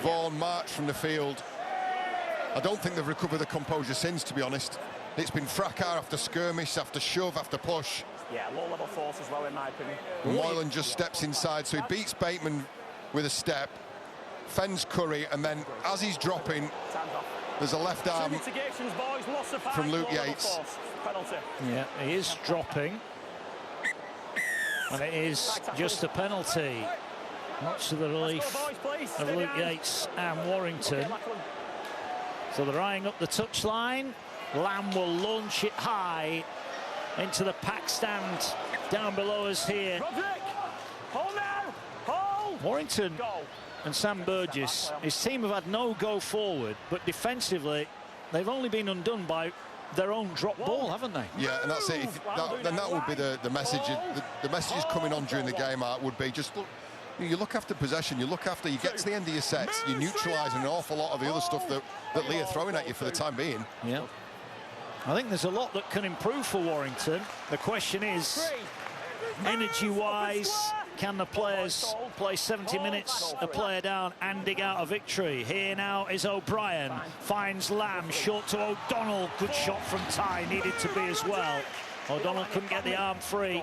Vaughan marched from the field. I don't think they've recovered the composure since, to be honest. It's been fracas after skirmish, after shove, after push. Yeah, low-level force as well, in my opinion. Moylan just steps inside, so he beats Bateman with a step, fends Curry, and then as he's dropping, there's a left arm from Luke Yates. Yeah, he is dropping, and it is just a penalty. Much to the relief of Luke Yates and Warrington. So they're eyeing up the touchline. Lamb will launch it high into the pack stand down below us here. Hold now. Hold. Warrington and Sam Burgess, his team have had no go forward, but defensively they've only been undone by their own drop ball, haven't they? Yeah, and that's it. Then that would be the message. The messages coming on during the game, Art, would be just look. You look after possession, you get to the end of your sets, you're neutralising an awful lot of the other stuff that Leigh are throwing at you for the time being. Yeah. I think there's a lot that can improve for Warrington. The question is, energy-wise, can the players play 70 minutes, a player down, and dig out a victory? Here now is O'Brien, finds Lamb, short to O'Donnell. Good shot from Ty, needed to be as well. O'Donnell couldn't get the arm free.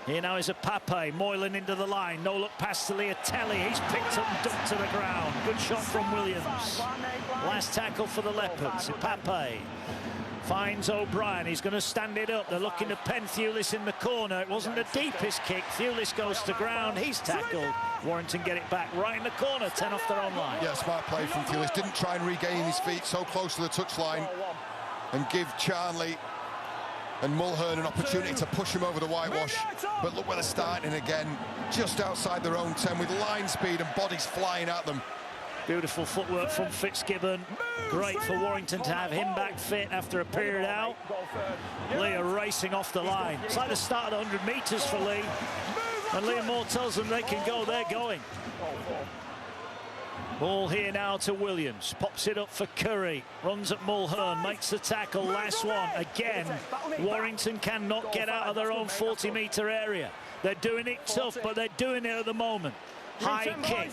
Here now is a Pape, Moylan into the line, no look past to Leopards. He's picked up and dumped to the ground. Good shot from Williams. Last tackle for the Leopards. Pape finds O'Brien, he's going to stand it up. They're looking to pen Thewlis in the corner. It wasn't the deepest kick. Thewlis goes to ground, he's tackled. Warrington get it back right in the corner, 10 off their own line. Yeah, smart play from Thewlis. Didn't try and regain his feet so close to the touchline and give Charnley and Mulhern an opportunity to push him over the whitewash. But look where they're starting again, just outside their own 10 with line speed and bodies flying at them. Beautiful footwork from Fitzgibbon. Great for Warrington to have him back fit after a period out. Leigh are racing off the line. It's like the start of the 100 metres for Leigh. And Liam Moore tells them they can go, they're going. Ball here now to Williams. Pops it up for Curry. Runs at Mulhern, makes the tackle. Last one. Again, Warrington cannot get out of their own 40-metre area. They're doing it tough, but they're doing it at the moment. High kick.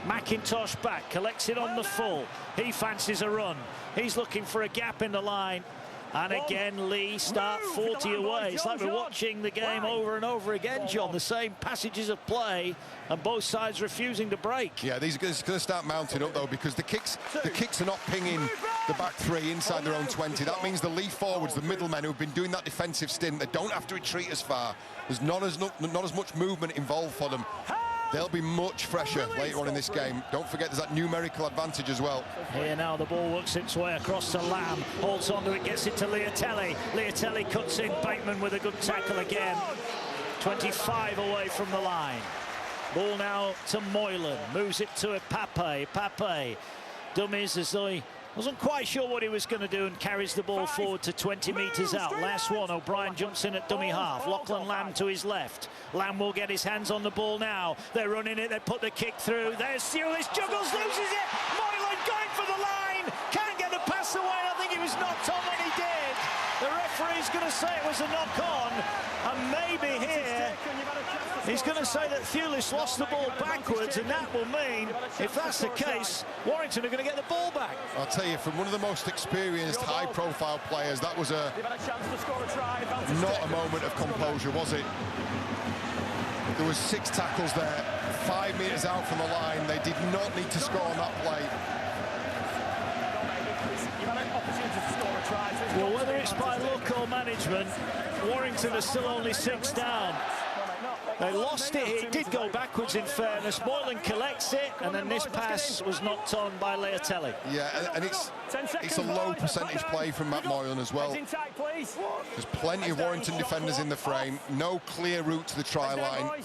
McIntosh back, collects it on the full. He fancies a run. He's looking for a gap in the line. And again, Leigh start 40 away. It's like we're watching the game over and over again, John. The same passages of play, and both sides refusing to break. Yeah, these are going to start mounting up, though, because the kicks are not pinging the back three inside their own 20. That means the Leigh forwards, the middlemen who've been doing that defensive stint, they don't have to retreat as far. There's not as much movement involved for them. They'll be much fresher later on in this game. Don't forget there's that numerical advantage as well. Here now the ball works its way across to Lamb. Holds onto it, gets it to Leopards. Leopards cuts in, Bateman with a good tackle again. 25 away from the line. Ball now to Moylan. Moves it to a Pape. Pape dummies as though he wasn't quite sure what he was going to do and carries the ball forward to 20 metres out. Last one, O'Brien jumps in at dummy half. Lachlan Lamb to his left. Lamb will get his hands on the ball now. They're running it, they put the kick through. There's Thewlis, juggles, loses it. Moylan going for the line. Can't get the pass away. I think he was knocked on when he did. The referee's going to say it was a knock on. And maybe here he's going to say that Thewlis lost the ball backwards, and that will mean, if that's the case, Warrington are going to get the ball back. I'll tell you, from one of the most experienced, high-profile players, that was not a moment of composure, was it? There was 6 tackles there, 5 metres out from the line. They did not need to score on that play. Well, whether it's by luck or management, Warrington are still only 6 down. They lost it. It did go backwards, in fairness. Moylan collects it, and then this pass was knocked on by Leopards. Yeah, and it's a low percentage play from Matt Moylan as well. There's plenty of Warrington defenders in the frame. No clear route to the try line.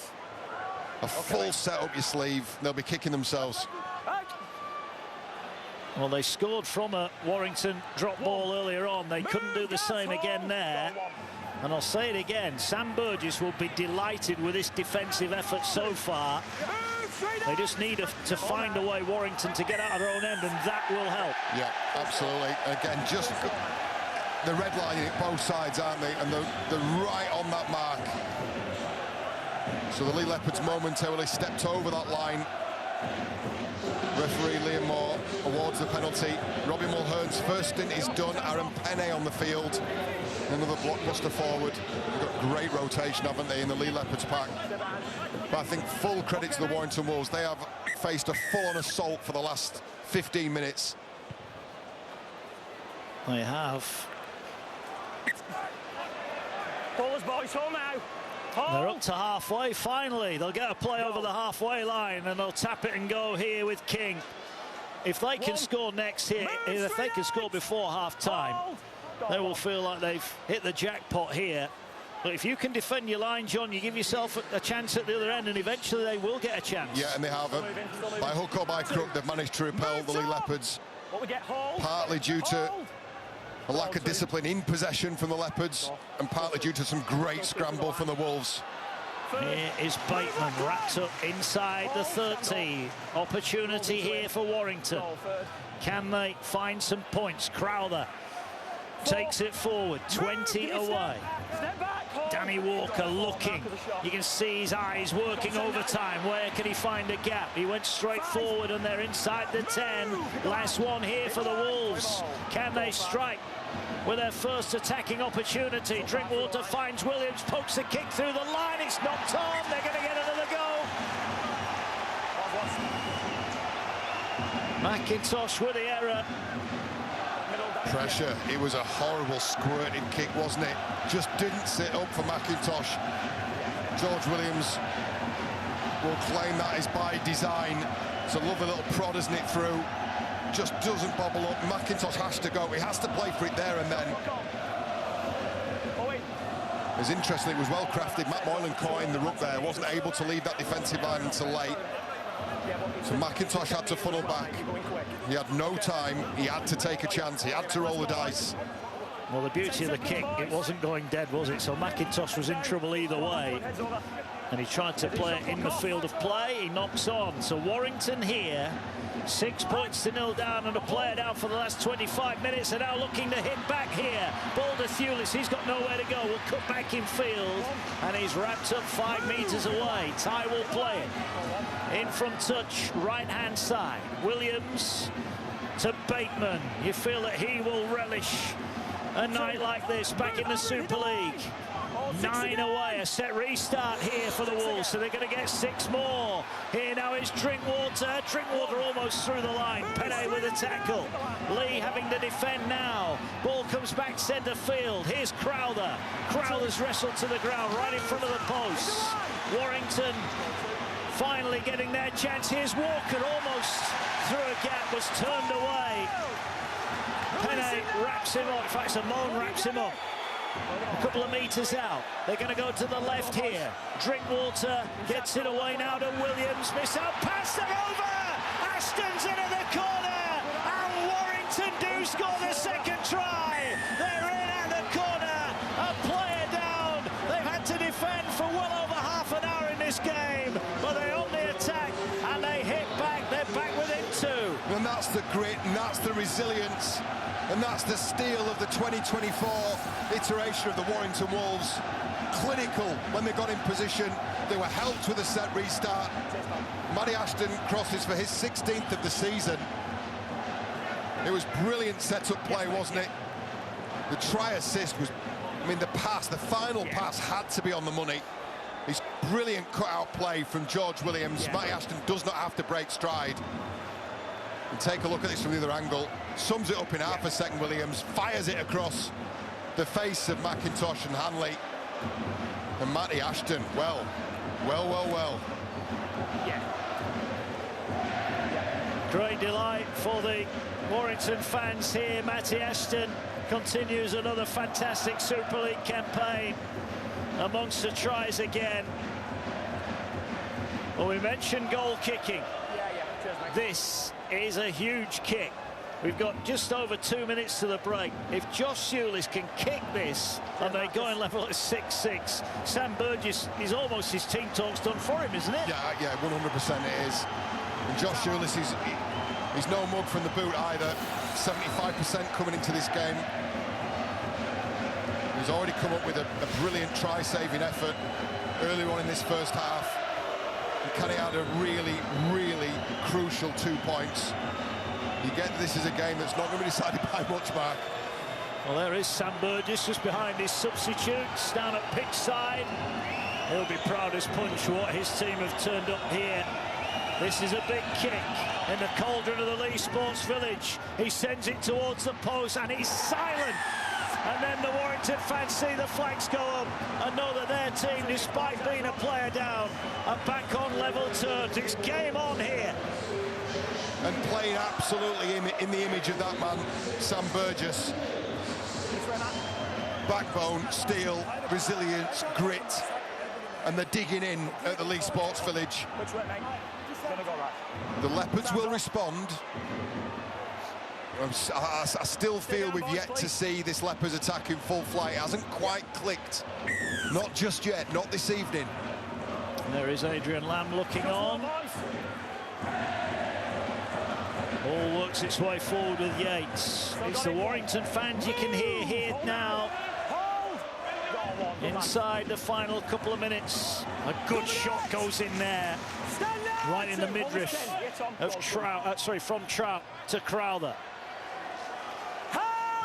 A full set up your sleeve. They'll be kicking themselves. Well, they scored from a Warrington drop ball earlier on. They couldn't do the same again there. And I'll say it again, Sam Burgess will be delighted with this defensive effort so far. They just need to find a way, Warrington, to get out of their own end, and that will help. Yeah, absolutely. Again, just the red lining at both sides, aren't they? And they're right on that mark. So the Leigh Leopards momentarily stepped over that line. Referee Liam Moore awards the penalty. Robbie Mulhern's first stint is done. Aaron Penne on the field. Another blockbuster forward. They've got great rotation, haven't they, in the Leigh Leopards pack. But I think full credit to the Warrington Wolves. They have faced a full-on assault for the last 15 minutes. They have. Ballers, boys, home now. They're up to halfway, finally. They'll get a play over the halfway line, and they'll tap it and go here with King. if they can score next here, if they can score before half-time, they will feel like they've hit the jackpot here. But if you can defend your line, John, you give yourself a chance at the other end, and eventually they will get a chance. Yeah, and they have. By hook or by crook, they've managed to repel the Leigh Leopards, partly due to a lack of discipline in possession from the Leopards, and partly due to some great scramble from the Wolves. Here is Bateman wrapped up inside the 13. Opportunity here for Warrington. Can they find some points? Crowther takes it forward, 20 away. Danny Walker looking. You can see his eyes working overtime. Where can he find a gap? He went straight forward and they're inside the 10. Last one here for the Wolves. Can they strike with their first attacking opportunity? Drinkwater finds Williams, pokes a kick through the line. It's knocked on. They're going to get another goal. McIntosh with the error. Pressure. It was a horrible squirting kick, wasn't it? Just didn't sit up for McIntosh. George Williams will claim that is by design. It's a lovely little prod, isn't it, through? Just doesn't bobble up. McIntosh has to go. He has to play for it there and then. It was interesting. It was well crafted. Matt Moylan caught in the ruck there. Wasn't able to leave that defensive line until late. So McIntosh had to funnel back. He had no time. He had to take a chance. He had to roll the dice. Well, the beauty of the kick, it wasn't going dead, was it? So McIntosh was in trouble either way. And he tried to play it in the field of play. He knocks on. So Warrington here, 6 points to 0 down and a player down for the last 25 minutes. And now looking to hit back here. Ball to Thewlis. He's got nowhere to go. Will cut back in field. And he's wrapped up 5 metres away. Ty will play it. In from touch, right-hand side. Williams to Bateman. You feel that he will relish a night like this back in the Super League. 9 away, a set restart here for the Wolves, so they're going to get 6 more. Here now is Drinkwater. Drinkwater almost through the line. Penne with a tackle. Leigh having to defend now. Ball comes back centre field. Here's Crowther. Crowther's wrestled to the ground right in front of the posts. Warrington finally getting their chance. Here's Walker, almost through a gap, was turned away. Penne wraps him up. In fact, Simone wraps him up. A couple of metres out. They're going to go to the left here. Drinkwater gets it away now to Williams. Miss out pass, they're over! Ashton's into the corner! And Warrington do score the second try! They're in at the corner! A player down! They've had to defend for well over half an hour in this game, but they're on the attack and they hit back. They're back within 2. And that's the grit, and that's the resilience, and that's the steel of the 2024 iteration of the Warrington Wolves. Clinical when they got in position. They were helped with a set restart. Matty Ashton crosses for his 16th of the season. It was brilliant set-up play, wasn't it? The try assist was, I mean, the pass, the final pass had to be on the money. It's brilliant cut-out play from George Williams. Matty Ashton does not have to break stride. And take a look at this from the other angle. Sums it up in half a second, Williams. Fires it across the face of McIntosh and Hanley. And Matty Ashton, well. Great delight for the Warrington fans here. Matty Ashton continues another fantastic Super League campaign amongst the tries again. Well, we mentioned goal kicking. This is a huge kick. We've got just over 2 minutes to the break. If Josh Thewlis can kick this and they go in level at 6-6, Sam Burgess is almost his team talk's done for him, isn't it? Yeah, 100% it is. And Josh Thewlis he's no mug from the boot either. 75% coming into this game. He's already come up with a brilliant try-saving effort earlier on in this first half. And Kenny had a really crucial 2 points. You get this is a game that's not going to be decided by much, Mark. Well, there is Sam Burgess just behind his substitutes down at pitch side. He'll be proud as punch what his team have turned up here. This is a big kick in the cauldron of the Leigh Sports Village. He sends it towards the post and he's silent. And then the Warrington fans see the flags go up and know that their team, despite being a player down, are back on level terms. It's game on here. and playing absolutely in the image of that man, Sam Burgess. Backbone, steel, resilience, grit, and they're digging in at the Leigh Sports Village. The Leopards will respond. I still feel we've yet to see this Leopards attack in full flight. It hasn't quite clicked. Not just yet, not this evening. There is Adrian Lamb looking on. All works its way forward with Yates. It's the Warrington fans you can hear here now. Inside the final couple of minutes, a good shot goes in there, right in the midriff of Trout. From Trout to Crowther.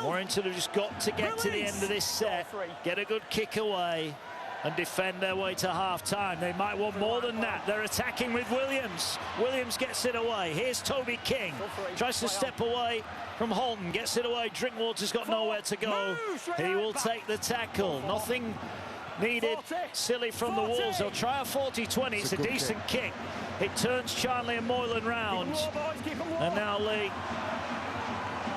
Warrington have just got to get to the end of this set, get a good kick away, and defend their way to half-time. They might want more than that. They're attacking with Williams. Williams gets it away. Here's Toby King. Tries to step away from Holton. Gets it away. Drinkwater's got nowhere to go. He will take the tackle. Nothing needed silly from the Wolves. They'll try a 40-20. It's a decent kick. It turns Charnley and Moylan round. And now Leigh,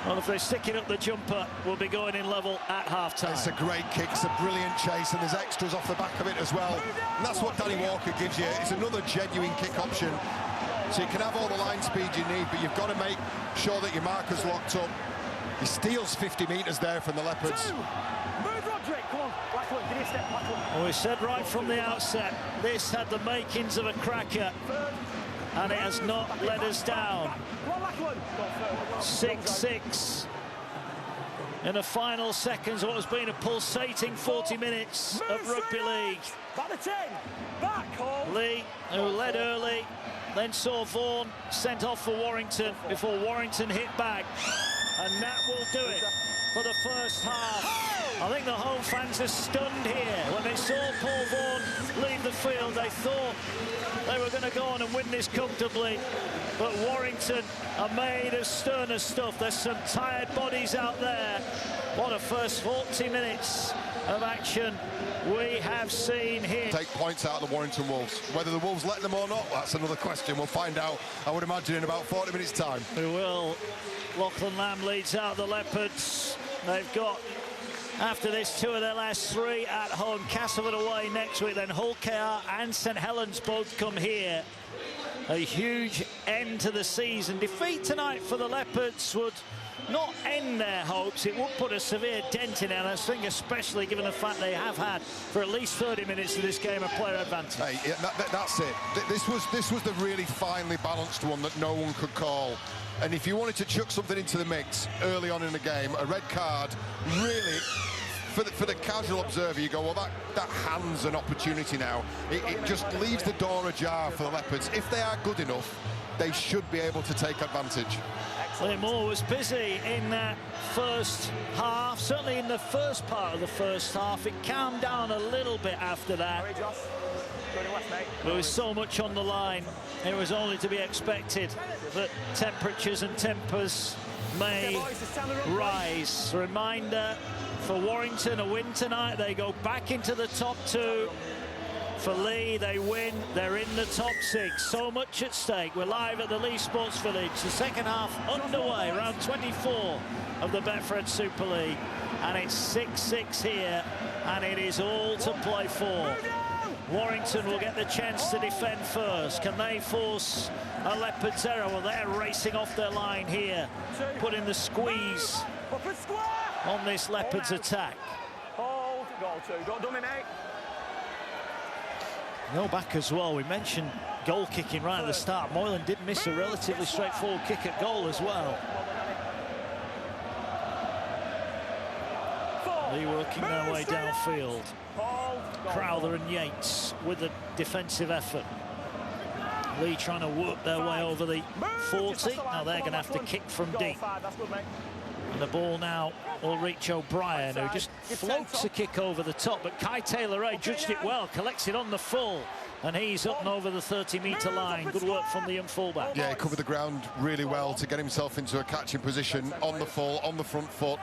well, if they stick it up the jumper, we'll be going in level at half-time. It's a great kick, it's a brilliant chase, and there's extras off the back of it as well. And that's what Danny Walker gives you. It's another genuine kick option. So you can have all the line speed you need, but you've got to make sure that your marker's locked up. He steals 50 metres there from the Leopards. Well, we said right from the outset, this had the makings of a cracker, and it has not let us down. 6-6 in the final seconds of what has been a pulsating 40 minutes of rugby league. Leigh, who led early, then saw Vaughan sent off for Warrington before Warrington hit back, and that will do it for the first half. I think the home fans are stunned here. When they saw Paul Vaughan leave the field, they thought they were going to go on and win this comfortably. But Warrington are made of sterner stuff. There's some tired bodies out there. What a first 40 minutes of action we have seen here. Take points out of the Warrington Wolves. Whether the Wolves let them or not, that's another question. We'll find out, I would imagine, in about 40 minutes' time. We will. Lachlan Lamb leads out the Leopards. They've got, after this, 2 of their last 3 at home. Castleford away next week, then Hull KR and St Helens both come here. A huge end to the season. Defeat tonight for the Leopards would not end their hopes. It would put a severe dent in it, and I think especially given the fact they have had for at least 30 minutes of this game a player advantage. Hey, yeah, that's it. This was the really finely balanced one that no one could call. And if you wanted to chuck something into the mix early on in the game, a red card, really, for the casual observer, you go, well, that hands an opportunity now. It just leaves the door ajar for the Leopards. If they are good enough, they should be able to take advantage. Leigh Moore was busy in that first half, certainly in the first part of the first half. It calmed down a little bit after that. There was so much on the line, it was only to be expected that temperatures and tempers may rise. Reminder for Warrington, a win tonight, they go back into the top 2. For Leigh, they win, they're in the top 6. So much at stake. We're live at the Leigh Sports Village. The second half underway, round 24 of the Betfred Super League. And it's 6-6 here, and it is all to play for. Warrington will get the chance to defend first. Can they force a Leopards error? Well, they're racing off their line here, putting the squeeze on this Leopards attack. Hold, goal 2. Don't dominate. No back as well. We mentioned goal kicking right at the start. Moylan did miss a relatively straightforward kick at goal as well. Leigh working their way downfield. Crowther and Yates with the defensive effort. Leigh trying to work their way over the 40. Now they're going to have to kick from deep. And the ball now will reach O'Brien, who just floats a kick over the top. But Kai Taylor-Ray judged it well, collects it on the full, and he's up and over the 30-metre line. Good work from the young fullback. Yeah, he covered the ground really well to get himself into a catching position on the full, on the front foot.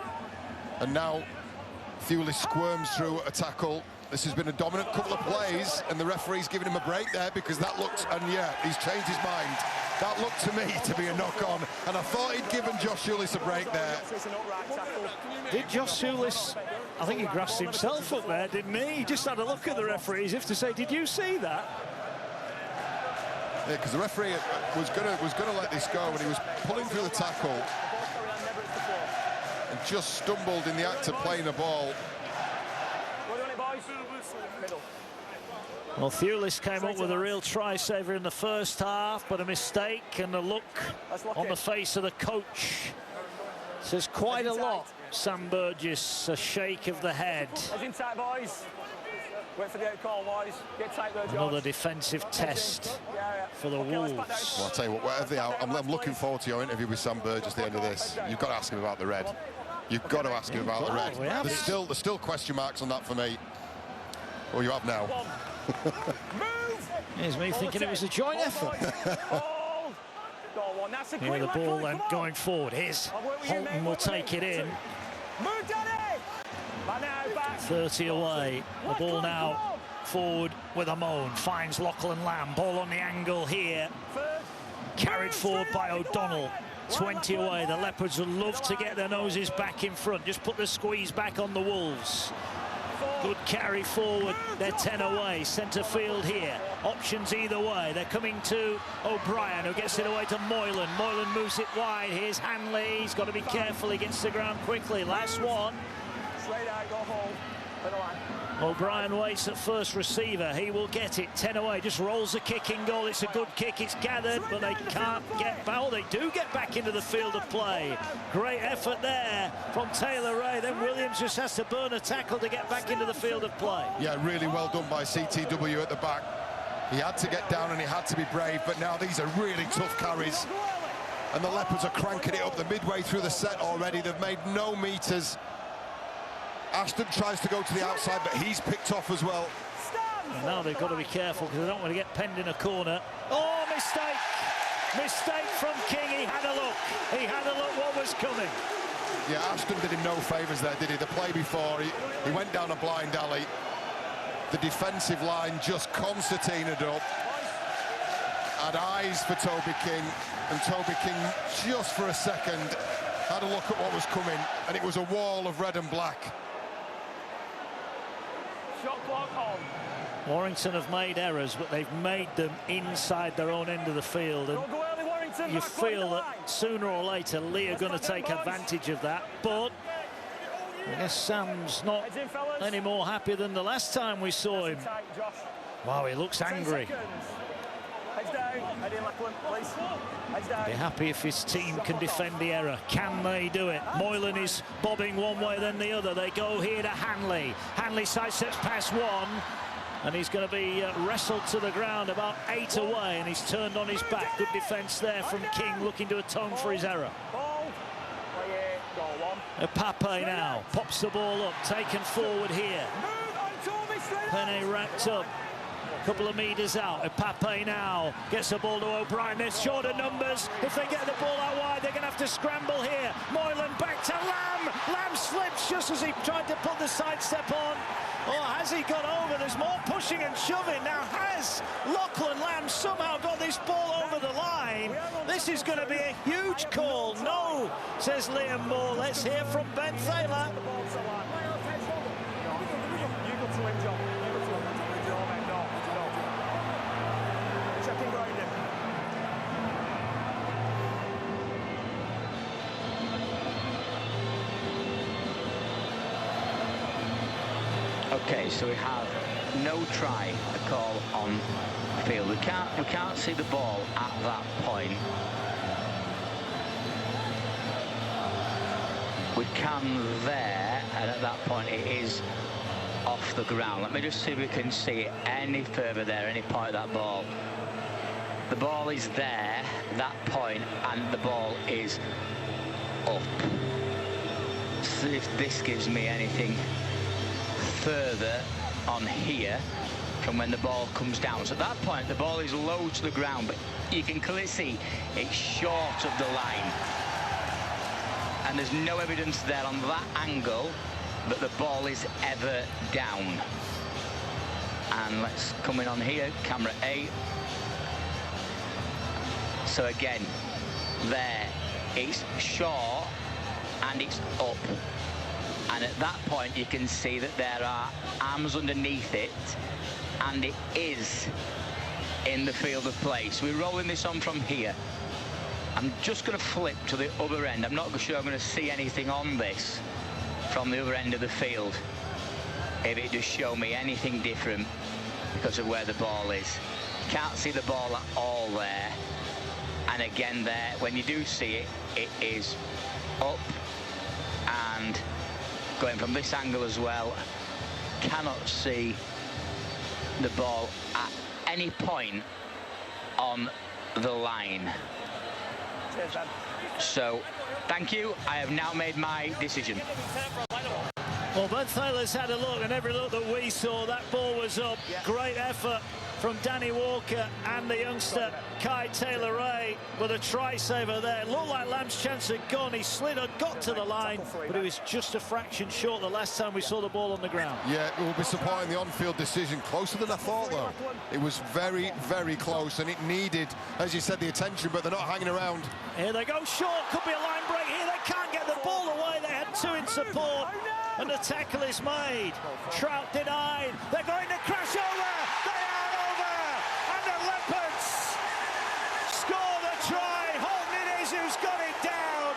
And now Thewley squirms through a tackle. This has been a dominant couple of plays, and the referee's giving him a break there because that looked, and yeah, he's changed his mind. That looked to me to be a knock-on, and I thought he'd given Josh Hewlett a break there. Did Josh Hewlett, I think he grasped himself up there, didn't he? He just had a look at the referee as if to say, did you see that? Yeah, because the referee was gonna let this go, and he was pulling through the tackle and just stumbled in the act of playing the ball. Well, Thewlis came up with a real try-saver in the first half, but a mistake, and a look on the face of the coach says quite a lot. Sam Burgess, a shake of the head. Heads in tight, boys. Wait for the call, boys. Get tight, Burgess. Another defensive test for the Wolves. Well, I'll tell you what, whatever the I'm looking forward to your interview with Sam Burgess at the end of this. You've got to ask him about the red. You've got to ask him about the red. There's still question marks on that for me. Well, you have now. Here's me thinking it was a joint effort. Here the ball then going forward. Here's Holton will take it in. 30 away. The ball now forward with a moan. Finds Lachlan Lamb. Ball on the angle here. Carried forward by O'Donnell. 20 away. The Leopards would love to get their noses back in front. Just put the squeeze back on the Wolves. Good carry forward. They're 10 away. Centre field here. Options either way. They're coming to O'Brien, who gets it away to Moylan. Moylan moves it wide. Here's Hanley. He's got to be careful. He gets to the ground quickly. Last one. Straight out, go home. O'Brien waits at first receiver. He will get it. 10 away. Just rolls a kicking goal. It's a good kick. It's gathered, but they can't get back. Oh, they do get back into the field of play. Great effort there from Taylor Ray. Then Williams just has to burn a tackle to get back into the field of play. Yeah, really well done by CTW at the back. He had to get down and he had to be brave, but now these are really tough carries. And the Leopards are cranking it up. They're midway through the set already. They've made no meters. Ashton tries to go to the outside, but he's picked off as well. And now they've got to be careful because they don't want to get penned in a corner. Oh, mistake! Mistake from King. He had a look. He had a look what was coming. Yeah, Ashton did him no favours there, did he? The play before, he went down a blind alley. The defensive line just concertinaed up. Had eyes for Toby King, and Toby King, just for a second, had a look at what was coming, and it was a wall of red and black. Shot clock on. Warrington have made errors, but they've made them inside their own end of the field. And you feel that sooner or later Leigh are going to take advantage of that. But I guess Sam's not any more happy than the last time we saw him. Wow, he looks angry. Heads down. Head in, Lachlan, please. Heads down. Be happy if his team can defend the error. Can they do it? Moylan is bobbing one way then the other. They go here to Hanley. Hanley sidesteps past one, and he's going to be wrestled to the ground about 8 away, and he's turned on his back. Good defence there from King, looking to atone for his error. Pape now pops the ball up, taken forward here. Penne wrapped up. Couple of metres out. Pape now gets the ball to O'Brien. They're short of numbers. If they get the ball out wide, they're going to have to scramble here. Moylan back to Lamb. Lamb slips just as he tried to put the sidestep on. Or has he got over? There's more pushing and shoving. Now has Lachlan Lamb somehow got this ball over the line? This is going to be a huge call. No, says Liam Moore. Let's hear from Ben Thaler. Okay, so we have no try a call on field. We can't see the ball at that point. We can there, and at that point it is off the ground. Let me just see if we can see it any further there, any point of that ball. The ball is there, that point, and the ball is up. See if this gives me anything further on here from when the ball comes down. So at that point the ball is low to the ground, but you can clearly see it's short of the line, and there's no evidence there on that angle that the ball is ever down. And let's come in on here, camera A. So again, there, it's short and it's up. And at that point, you can see that there are arms underneath it, and it is in the field of play. So we're rolling this on from here. I'm just going to flip to the other end. I'm not sure I'm going to see anything on this from the other end of the field, if it does show me anything different because of where the ball is. Can't see the ball at all there. And again there, when you do see it, it is up, and going from this angle as well, cannot see the ball at any point on the line. Cheers, Ben. So, thank you. I have now made my decision. Well, Ben Thaler's had a look, and every look that we saw, that ball was up. Yeah. Great effort from Danny Walker and the youngster Kai Taylor-Ray with a try saver there. It looked like Lamb's chance had gone. He slid and got to the line, but it was just a fraction short the last time we saw the ball on the ground. Yeah, it will be supporting the on-field decision. Closer than I thought, though. It was very, very close, and it needed, as you said, the attention, but they're not hanging around. Here they go, short. Could be a line break here. They can't get the ball away. They had two in support, and the tackle is made. Trout denied. They're going to crash over. They are over, and the Leopards score the try. Holton it is who's got it down,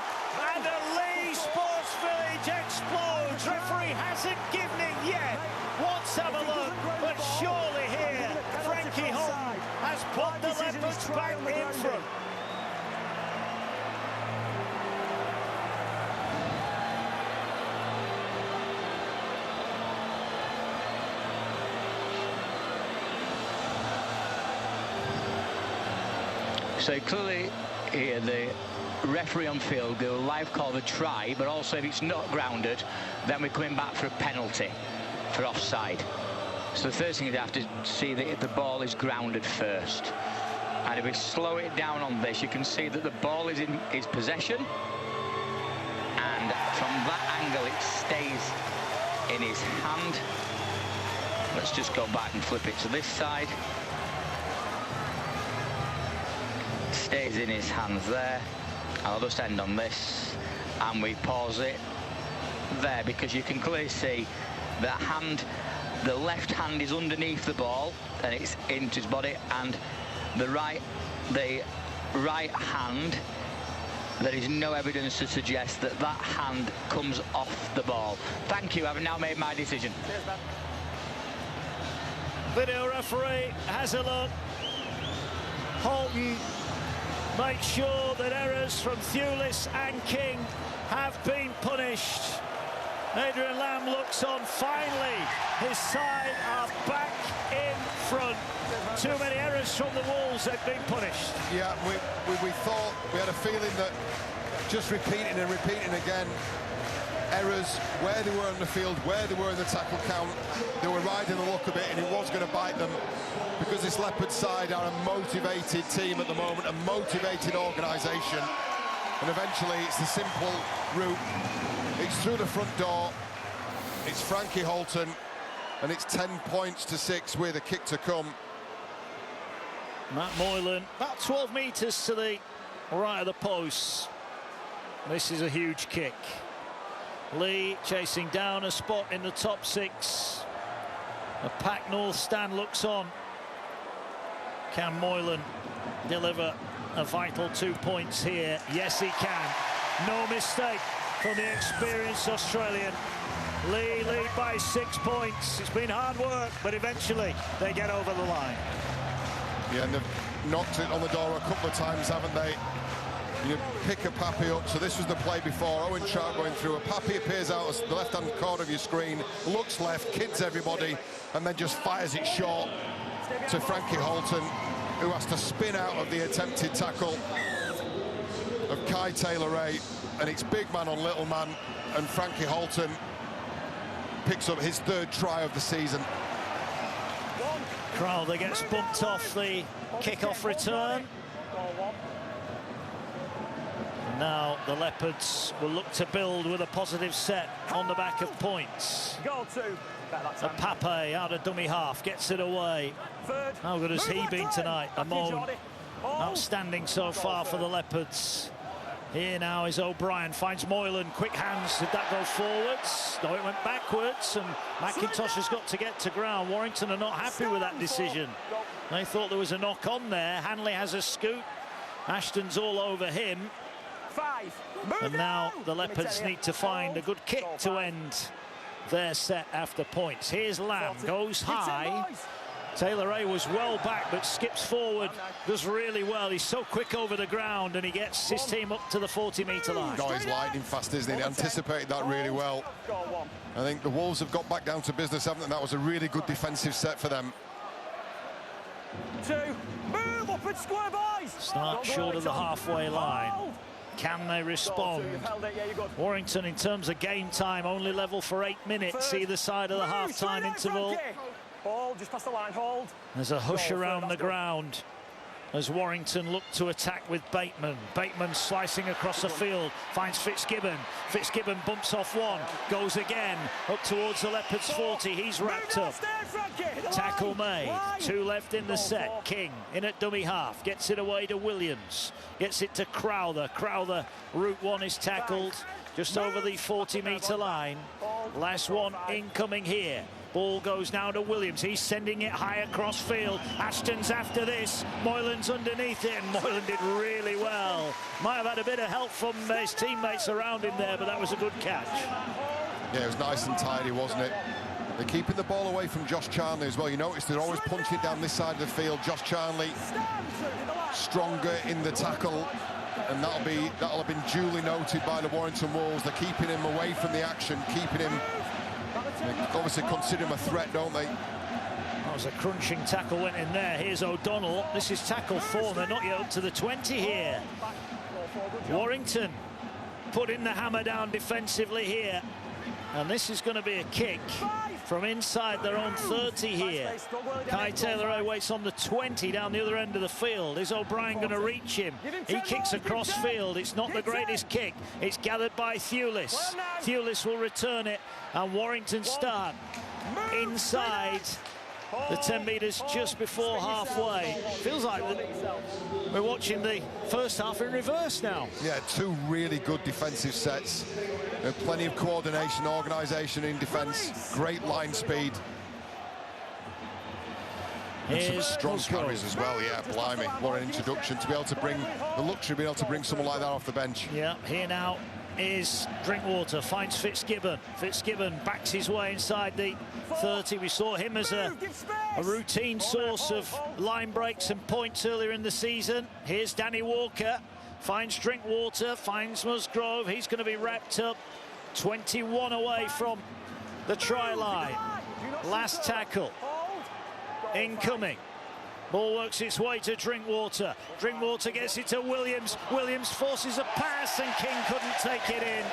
and the Leigh Sports Village explodes. Referee hasn't given it yet. Let's have a look, but surely here Frankie Holton has put the Leopards back in front. So clearly here the referee on field will live call the try, but also if it's not grounded, then we're coming back for a penalty for offside. So the first thing you have to see that if the ball is grounded first. And if we slow it down on this, you can see that the ball is in his possession, and from that angle it stays in his hand. Let's just go back and flip it to this side. Stays in his hands there. I'll just end on this, and we pause it there, because you can clearly see that hand, the left hand is underneath the ball and it's into his body, and the right hand, there is no evidence to suggest that that hand comes off the ball. Thank you, I've now made my decision. Cheers, Ben. Video referee has a look. Holton makes sure that errors from Thewlis and King have been punished. Adrian Lamb looks on. Finally, his side are back in front. Too many errors from the Wolves, they've been punished. Yeah, we thought, we had a feeling that just repeating and repeating again, errors where they were on the field, where they were in the tackle count, they were riding the luck a bit, and it was going to bite them, because this Leopard side are a motivated team at the moment, a motivated organisation, and eventually it's the simple route. It's through the front door, it's Frankie Holton, and it's 10 points to 6 with a kick to come. Matt Moylan, about 12 metres to the right of the post. This is a huge kick. Leigh chasing down a spot in the top 6. The pack North stand looks on. Can Moylan deliver a vital 2 points here? Yes, he can. No mistake from the experienced Australian. Leigh lead by 6 points. It's been hard work, but eventually they get over the line. Yeah, and they've knocked it on the door a couple of times, haven't they? You pick a Pappy up. So this was the play before. Owen Trout going through. A Pappy appears out of the left-hand corner of your screen, looks left, kids everybody, and then just fires it short to Frankie Holton, who has to spin out of the attempted tackle of Kai Taylor-Ray. And it's big man on little man, and Frankie Holton picks up his 3rd try of the season. Crowther gets bumped off the kick-off return. Now the Leopards will look to build with a positive set on the back of points. Goal 2. A Pape out of dummy half, gets it away. Third. How good has he been tonight? Amon Outstanding so far for the Leopards. Here now is O'Brien, finds Moylan, quick hands. Did that go forwards? No, it went backwards, and McIntosh has got to get to ground. Warrington are not happy with that decision. They thought there was a knock on there. Hanley has a scoop. Ashton's all over him. And now the Leopards need to find a good kick to end their set after points. Here's Lamb, goes high. Taylor-Ray was well back, but skips forward, does really well. He's so quick over the ground, and he gets his team up to the 40-metre line. God, he's lightning fast, isn't he? He anticipated that really well. I think the Wolves have got back down to business, haven't they? That was a really good defensive set for them. Move up and square, boys! Start short of the halfway line. Can they respond? Warrington, in terms of game time, only level for 8 minutes either side of the half-time interval. Hold, just past the line, hold. There's a hush around the ground as Warrington look to attack with Bateman. Bateman slicing across the field, finds Fitzgibbon. Fitzgibbon bumps off one, goes again, up towards the Leopards 40. He's wrapped up. Tackle made. 2 left in the set. King in at dummy half, gets it away to Williams. Gets it to Crowther. Crowther, route 1 is tackled just over the 40-metre line. Last one incoming here. Ball goes now to Williams. He's sending it high across field. Ashton's after this. Moylan's underneath it, and Moylan did really well. Might have had a bit of help from his teammates around him there, but that was a good catch. Yeah, it was nice and tidy, wasn't it? They're keeping the ball away from Josh Charnley as well. You notice they're always punching it down this side of the field. Josh Charnley stronger in the tackle, and that'll have been duly noted by the Warrington Wolves. They're keeping him away from the action, keeping him. They obviously consider him a threat, don't they? That was a crunching tackle, went in there. Here's O'Donnell. This is tackle 4. They're not yet up to the 20 here. Warrington putting the hammer down defensively here. And this is going to be a kick from inside their own 30 here. Kai Taylor-Ray waits on the 20 down the other end of the field. Is O'Brien going to reach him? He kicks across field. It's not the greatest kick. It's gathered by Thewlis. Thewlis will return it, and Warrington start inside the 10 metres just before halfway. Feels like we're watching the first half in reverse now. Yeah, 2 really good defensive sets. Plenty of coordination, organisation in defence, great line speed. And some strong carries as well, yeah, blimey. What an introduction to be able to bring the luxury of being able to bring someone like that off the bench. Yeah, here now is Drinkwater, finds Fitzgibbon. Fitzgibbon backs his way inside the 30. We saw him as a routine source of line breaks and points earlier in the season. Here's Danny Walker, finds Drinkwater, finds Musgrove. He's going to be wrapped up. 21 away from the try line. Last tackle incoming. Ball works its way to Drinkwater. Drinkwater gets it to Williams. Williams forces a pass, and King couldn't take it in.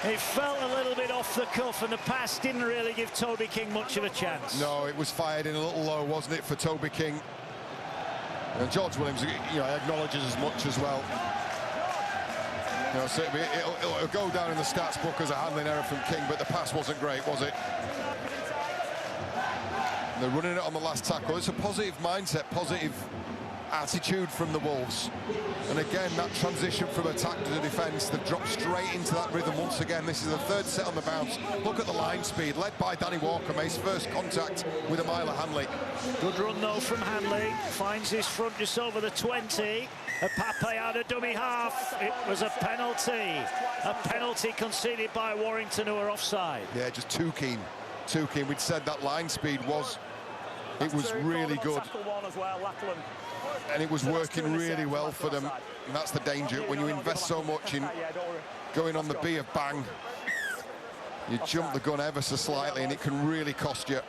It felt a little bit off the cuff, and the pass didn't really give Toby King much of a chance. No, it was fired in a little low, wasn't it, for Toby King? And George Williams, acknowledges as much as well. So it'll go down in the stats book as a handling error from King, but the pass wasn't great, was it? They're running it on the last tackle. It's a positive mindset, positive attitude from the Wolves. And again, that transition from attack to the defence, they've dropped straight into that rhythm once again. This is the 3rd set on the bounce. Look at the line speed, led by Danny Walker, makes first contact with Amila Hanley. Good run though from Hanley, finds his front just over the 20. A Pape out of dummy half. It was a penalty. A penalty conceded by Warrington, who are offside. Yeah, just too keen. Too keen. We'd said that line speed was really good. And it was working really well for them. And that's the danger. When you invest so much in going on the B of bang, you jump the gun ever so slightly, and it can really cost you.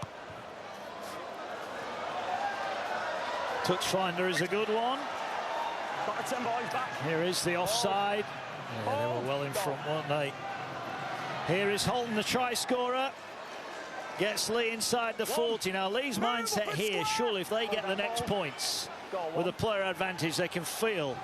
Touch finder is a good one. Here is the offside. Yeah, they were well in front, weren't they? Here is Holton, the try scorer. Gets Leigh inside the 40. Now, Leigh's mindset here, surely if they get the next points with a player advantage, they can feel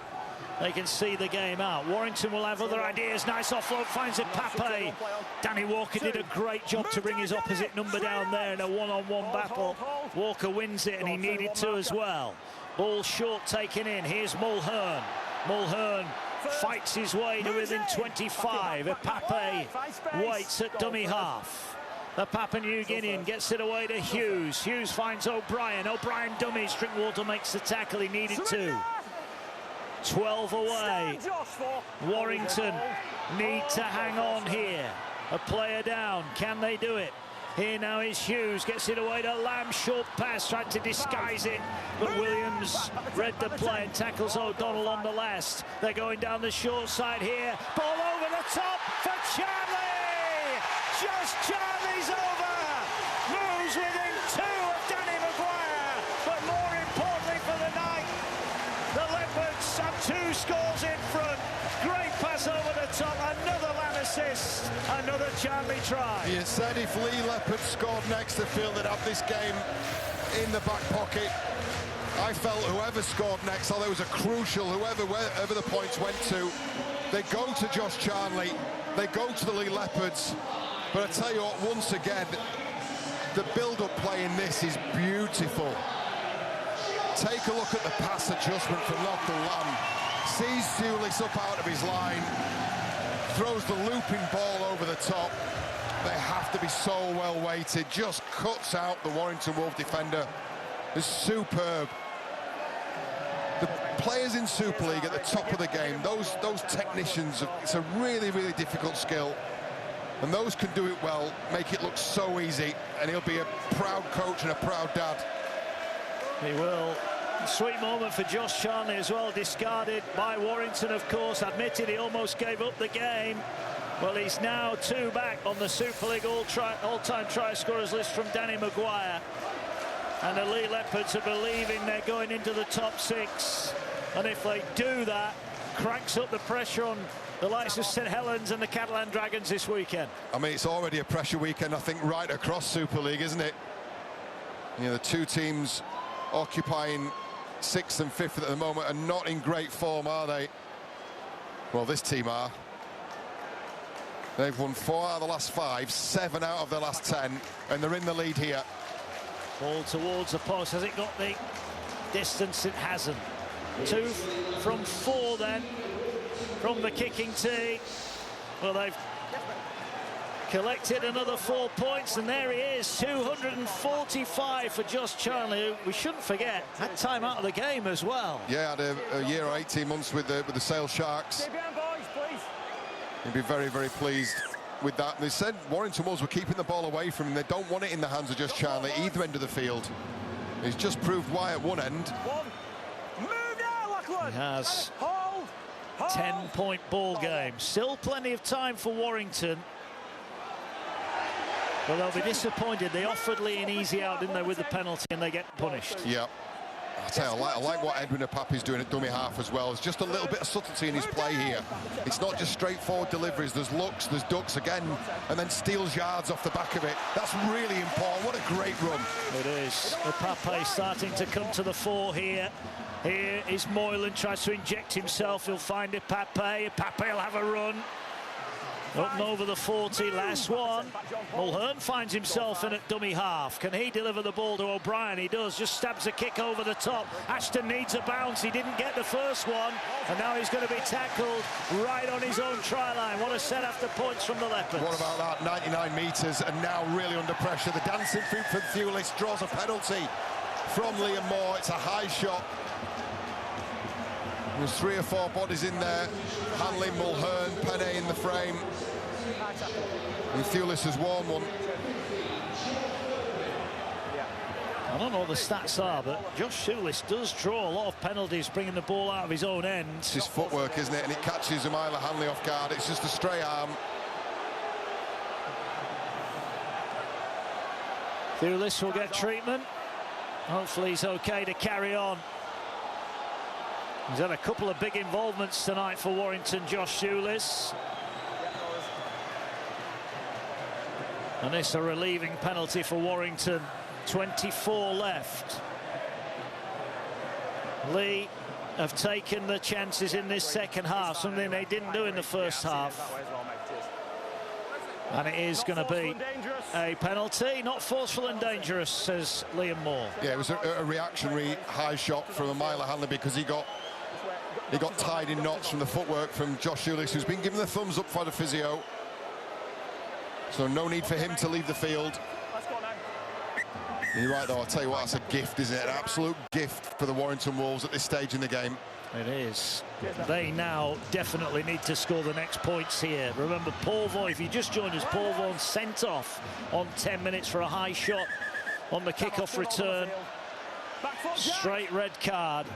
they can see the game out. Warrington will have other ideas. Nice offload, finds it Pape. Danny Walker did a great job to bring his opposite number down there in a one-on-one battle. Walker wins it, and he needed to as well. Ball short taken in. Here's Mulhern. Mulhern fights his way to within 25. Pape waits at dummy half. The Papua New Guinean gets it away to Hughes. Hughes finds O'Brien. O'Brien dummies. Drinkwater makes the tackle he needed to. 12 away. Warrington need to hang on here. A player down. Can they do it? Here now is Hughes. Gets it away to Lamb. Short pass. Tried to disguise it. But Williams read the play and tackles O'Donnell on the last. They're going down the short side here. Ball over the top for Charlie. Just Charlie's over. Moves within 2 of Danny Maguire. But more importantly for the night, the Leopards have 2 scores in front. Great pass over the top. Another Lamb assist. Another Charlie try. You said if Leigh Leopards scored next to field, they'd have this game in the back pocket. I felt whoever scored next, although it was a crucial, wherever the points went to, they go to Josh Charnley, they go to the Leigh Leopards. But I tell you what, once again, the build-up play in this is beautiful. Take a look at the pass adjustment from Lachlan Lamb. Sees Thulis up out of his line, throws the looping ball over the top. They have to be so well weighted. Just cuts out the Warrington Wolf defender. It's superb. The players in Super League at the top of the game, those technicians, it's a really, really difficult skill. And those can do it well, make it look so easy, and he'll be a proud coach and a proud dad. He will. Sweet moment for Josh Charnley as well, discarded by Warrington, of course. Admitted he almost gave up the game. Well, he's now 2 back on the Super League all-time try scorers list from Danny Maguire. And the Leigh Leopards are believing they're going into the top 6. And if they do that, cranks up the pressure on the likes of St Helens and the Catalan Dragons this weekend. I mean, it's already a pressure weekend, I think, right across Super League, isn't it? You know, the 2 teams occupying 6th and 5th at the moment are not in great form, are they? Well, this team are. They've won 4 out of the last 5, 7 out of the last 10, and they're in the lead here. Ball towards the post. Has it got the distance? It hasn't. 2 from 4 then. From the kicking tee. Well, they've collected another 4 points, and there he is, 245 for Josh Charnley, who we shouldn't forget had time out of the game as well. Yeah, had a year or 18 months with the Sale Sharks. He'd be very, very pleased with that. They said Warrington Wolves were keeping the ball away from him. They don't want it in the hands of Josh Charnley either end of the field. He's just proved why at one end. He has 10-point ball game. Still plenty of time for Warrington. But they'll be disappointed. They offered Leigh an easy out, didn't they, with the penalty, and they get punished. Yeah. I tell you, I like what Edwin Apapi's doing at dummy half as well. It's just a little bit of subtlety in his play here. It's not just straightforward deliveries. There's looks, there's ducks again, and then steals yards off the back of it. That's really important. What a great run. It is. Apapi starting to come to the fore here. Here is Moylan, tries to inject himself. He'll find Apapi. Apapi will have a run. Up and over the 40, last one. Mulhern finds himself in at dummy half. Can he deliver the ball to O'Brien? He does, just stabs a kick over the top. Ashton needs a bounce. He didn't get the first one, and now he's going to be tackled right on his own try line. What a set after points from the Leopards. What about that? 99 metres, and now really under pressure. The dancing feet from Thulis draws a penalty from Liam Moore. It's a high shot. There's 3 or 4 bodies in there. Hanley, Mulhern, Penne in the frame. And Thulis has won one. I don't know what the stats are, but Josh Thulis does draw a lot of penalties, bringing the ball out of his own end. It's his footwork, isn't it? And it catches Umila Hanley off guard. It's just a stray arm. Thulis will get treatment. Hopefully he's okay to carry on. He's had a couple of big involvements tonight for Warrington, Josh Thulis. And it's a relieving penalty for Warrington. 24 left. Leigh have taken the chances in this second half, something they didn't do in the first half. And it is going to be a penalty. Not forceful and dangerous, says Liam Moore. Yeah, it was a reactionary high shot from a Myler Hanley because he got tied in knots from the footwork from Josh Ulis, who's been given the thumbs up by the physio. So no need for him to leave the field. You're right, though. I'll tell you what, that's a gift, isn't it? An absolute gift for the Warrington Wolves at this stage in the game. It is. They now definitely need to score the next points here. Remember, Paul Vaughan, if you just joined us, Paul Vaughan sent off on 10 minutes for a high shot on the kickoff return. Straight red card.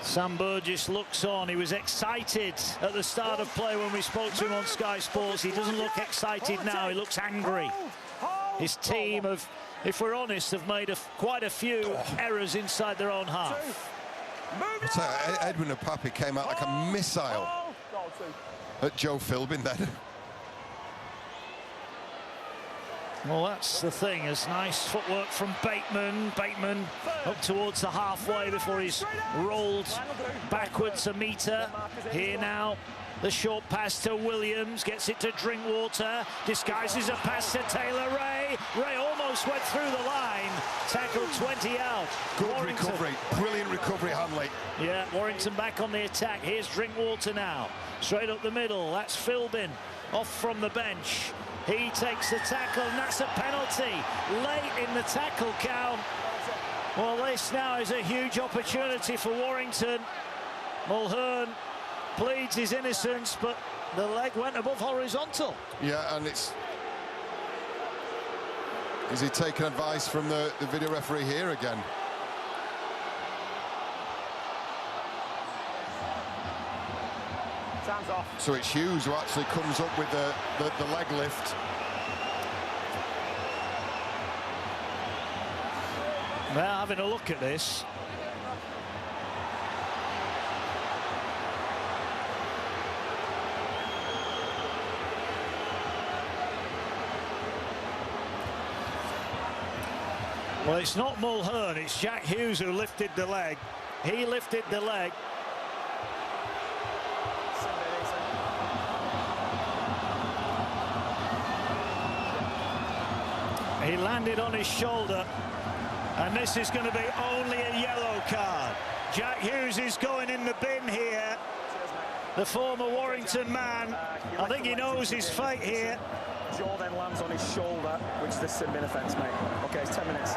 Sam Burgess looks on. He was excited at the start of play when we spoke to him on Sky Sports. He doesn't look excited now. He looks angry. His team have, if we're honest, have made quite a few errors inside their own half. So Edwin Apapi came out like a missile at Joe Philbin then. Well, that's the thing. It's nice footwork from Bateman. Bateman up towards the halfway before he's rolled backwards a metre. Here now, the short pass to Williams, gets it to Drinkwater, disguises a pass to Taylor Ray. Ray almost went through the line, tackled 20 out. Good Warrington. recovery, brilliant recovery, Hanley. Yeah, Warrington back on the attack. Here's Drinkwater now, straight up the middle. That's Philbin off from the bench. He takes the tackle, and that's a penalty late in the tackle count. Well, this now is a huge opportunity for Warrington. Mulhern pleads his innocence, but the leg went above horizontal. Yeah, and is he taking advice from the video referee here again? Sounds off. So it's Hughes who actually comes up with the leg lift. Now having a look at this. Well, it's not Mulhern, it's Jack Hughes who lifted the leg. He lifted the leg. He landed on his shoulder, and this is going to be only a yellow card. Jack Hughes is going in the bin here. The former Warrington man, I think he knows his fate here. Jaw then lands on his shoulder, which is the sin bin offence, mate. Okay, it's 10 minutes.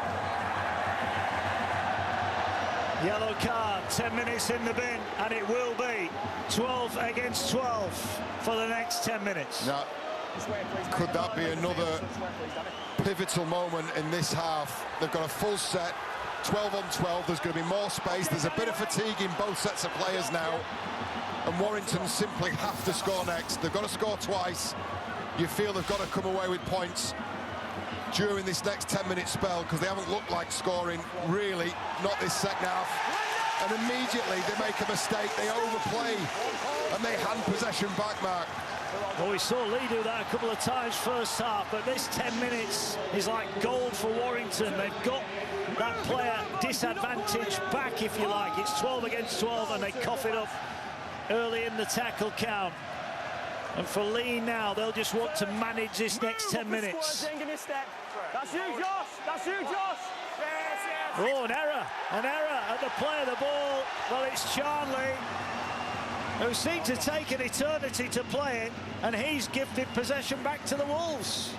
Yellow card, 10 minutes in the bin, and it will be 12 against 12 for the next 10 minutes. Now, could that be another pivotal moment in this half? They've got a full set, 12 on 12. There's going to be more space. There's a bit of fatigue in both sets of players now, and Warrington simply have to score next. They've got to score twice. You feel they've got to come away with points during this next 10-minute spell, because they haven't looked like scoring, really, not this second half. And immediately they make a mistake, they overplay, and they hand possession back, Mark. Well, we saw Leigh do that a couple of times first half, but this 10 minutes is like gold for Warrington. They've got that player disadvantage back, if you like. It's 12 against 12, and they cough it up early in the tackle count. And for Leigh now, they'll just want to manage this next 10 minutes. That's you, Josh. That's you, Josh. Oh, an error at the play of the ball. Well, it's Charnley, who seemed to take an eternity to play it, and he's gifted possession back to the Wolves.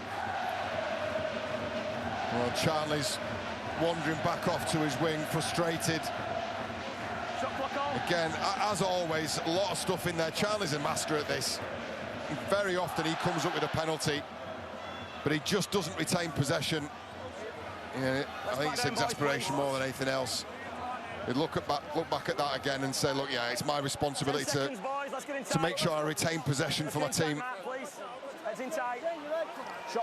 Well, Charnley's wandering back off to his wing, frustrated. Again, as always, a lot of stuff in there. Charnley's a master at this. Very often he comes up with a penalty, but he just doesn't retain possession. Yeah, I think it's exasperation more than anything else. He'd look back at that again and say, look, yeah, it's my responsibility to make sure I retain possession for my team.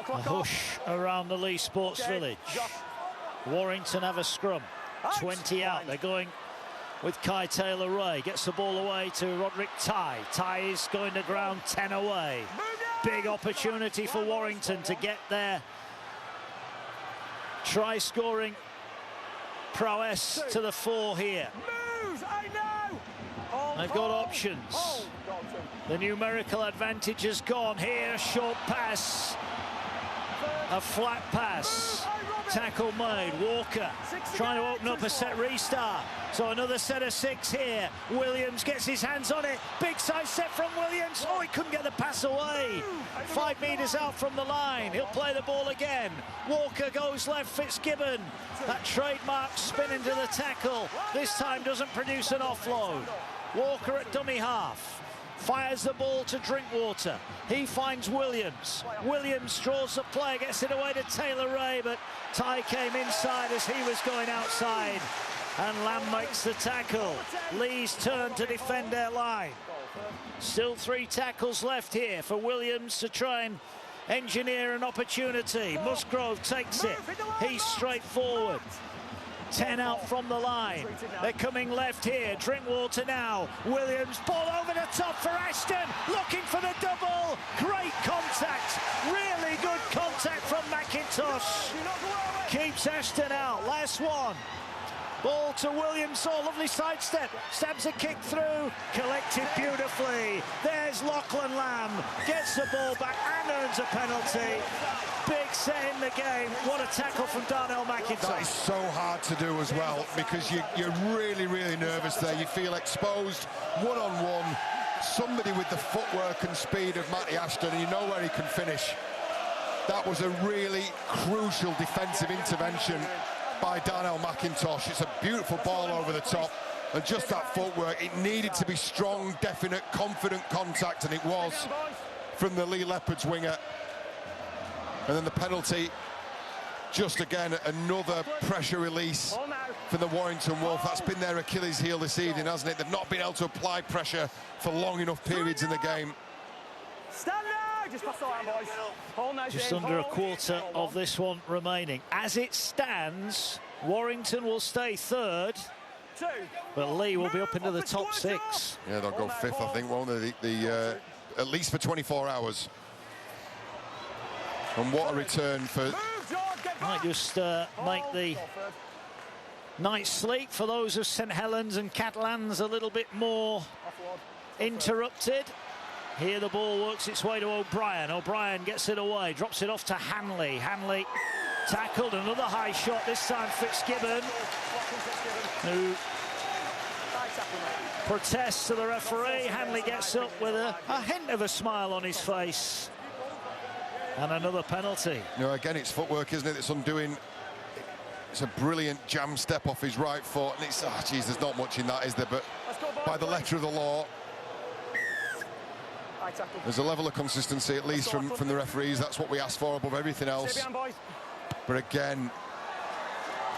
A hush around the Leigh Sports Village. Warrington have a scrum. 20 out. They're going with Kai Taylor-Ray. Gets the ball away to Roderick Ty. Ty is going to ground, 10 away. Big opportunity for Warrington to get their try-scoring prowess to the fore here. They've got options. The numerical advantage has gone here. Short pass. A flat pass. Tackle made. Walker trying to open up a set restart. So another set of 6 here. Williams gets his hands on it. Big side set from Williams. Oh, he couldn't get the pass away. 5 metres out from the line. He'll play the ball again. Walker goes left. Fitzgibbon. That trademark spin into the tackle. This time doesn't produce an offload. Walker at dummy half. Fires the ball to Drinkwater. He finds Williams. Williams draws the play, gets it away to Taylor Ray, but Ty came inside as he was going outside. And Lamb makes the tackle. Lee's turn to defend their line. Still 3 tackles left here for Williams to try and engineer an opportunity. Musgrove takes it. He's straight forward. 10 out from the line. They're coming left here. Drinkwater now. Williams, ball over the top for Ashton. Looking for the double. Great contact. Really good contact from McIntosh. Keeps Ashton out. Last one. Ball to Williams. Oh, lovely sidestep. Stabs a kick through. Collected beautifully. There's Lachlan Lamb. Gets the ball back and earns a penalty. Big set in the game. What a tackle from Darnell McIntosh. That is so hard to do as well, because you're really, really nervous there. You feel exposed, one-on-one. Somebody with the footwork and speed of Matty Ashton, and you know where he can finish. That was a really crucial defensive intervention by Darnell McIntosh. It's a beautiful ball over the top, and just that footwork. It needed to be strong, definite, confident contact, and it was from the Leigh Leopards winger. And then the penalty, just again, another pressure release for the Warrington Wolf. That's been their Achilles heel this evening, hasn't it? They've not been able to apply pressure for long enough periods in the game. Just under a quarter of this one remaining. As it stands, Warrington will stay 3rd, but Leigh will be up into the top 6. Yeah, they'll go 5th, I think, won't they? At least for 24 hours. And what a return for... Might just make the night's sleep for those of St Helens and Catalans a little bit more interrupted. Here the ball works its way to O'Brien. O'Brien gets it away, drops it off to Hanley. Hanley tackled, another high shot, this time Fitzgibbon, who protests to the referee. Hanley gets up with a hint of a smile on his face. And another penalty. You know, again, it's footwork, isn't it? It's undoing. It's a brilliant jam step off his right foot, and it's, oh, geez, there's not much in that, is there? But by the letter of the law, there's a level of consistency, at least from the referees. That's what we ask for above everything else. But again,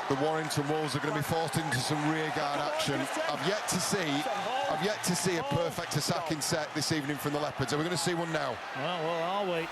the Warrington Wolves are going to be forced into some rearguard action. I've yet to see a perfect attacking set this evening from the Leopards. Are we going to see one now? Well, are we?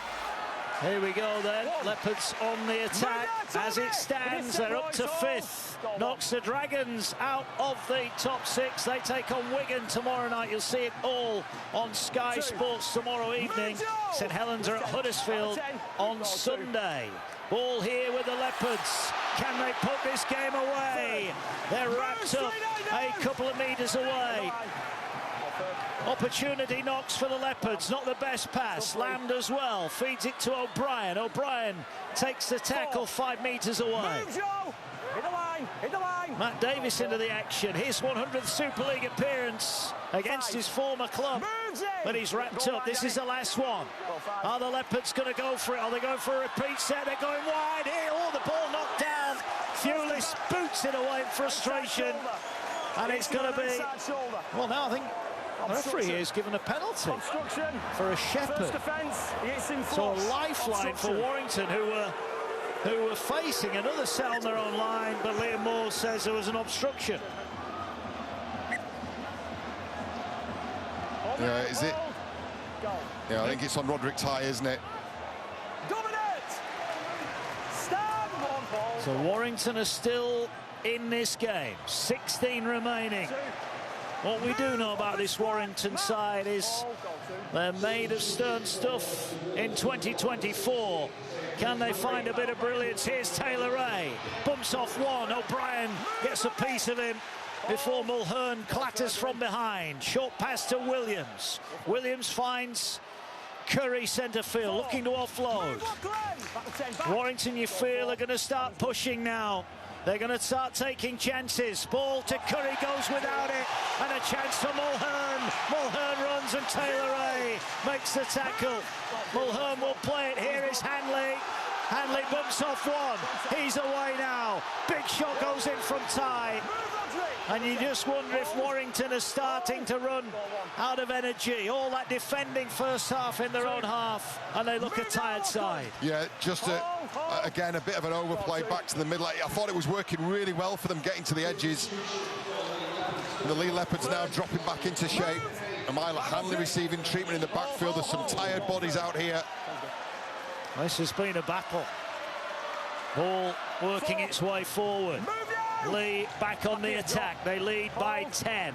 Here we go then. Leopards on the attack. As it stands, they're up to 5th. Knocks the Dragons out of the top 6. They take on Wigan tomorrow night. You'll see it all on Sky Sports tomorrow evening. St Helens are at Huddersfield on Sunday. Ball here with the Leopards. Can they put this game away? They're wrapped up a couple of metres away. Opportunity knocks for the Leopards, not the best pass. Lamb as well, feeds it to O'Brien. O'Brien takes the tackle 5 metres away. Hit the line. Matt Davis into the action. His 100th Super League appearance against his former club. But he's wrapped up. This is the last one. Are the Leopards going to go for it? Are they going for a repeat set? They're going wide here. Oh, the ball knocked down. Thewlis boots it away in frustration. And it's going to be... Well, now I think... The referee here has given a penalty for a shepherd. So a lifeline for Warrington, who were facing another set on their own line, but Liam Moore says there was an obstruction. Yeah, is it? Yeah, I think it's on Roderick Ty, isn't it? So Warrington are still in this game. 16 remaining. What we do know about this Warrington side is they're made of stern stuff in 2024. Can they find a bit of brilliance? Here's Taylor Ray. Bumps off one. O'Brien gets a piece of him. before Mulhern clatters from behind. Short pass to Williams. Williams finds Curry centre field, looking to offload. Warrington, you feel, are going to start pushing now. They're going to start taking chances. Ball to Curry, goes without it, and a chance for Mulhern. Mulhern runs and Taylor Ray makes the tackle. Mulhern will play it. Here is Hanley. Hanley bumps off one. He's away now. Big shot goes in from Ty. And you just wonder if Warrington are starting to run out of energy. All that defending first half in their own half, and they look a tired side. Yeah, just again, a bit of an overplay back to the middle. I thought it was working really well for them getting to the edges. And the Leigh Leopards now dropping back into shape. Amila Hanley receiving treatment in the backfield. There's some tired bodies out here. This has been a battle. Ball working its way forward. Leigh back on the attack. They lead by 10.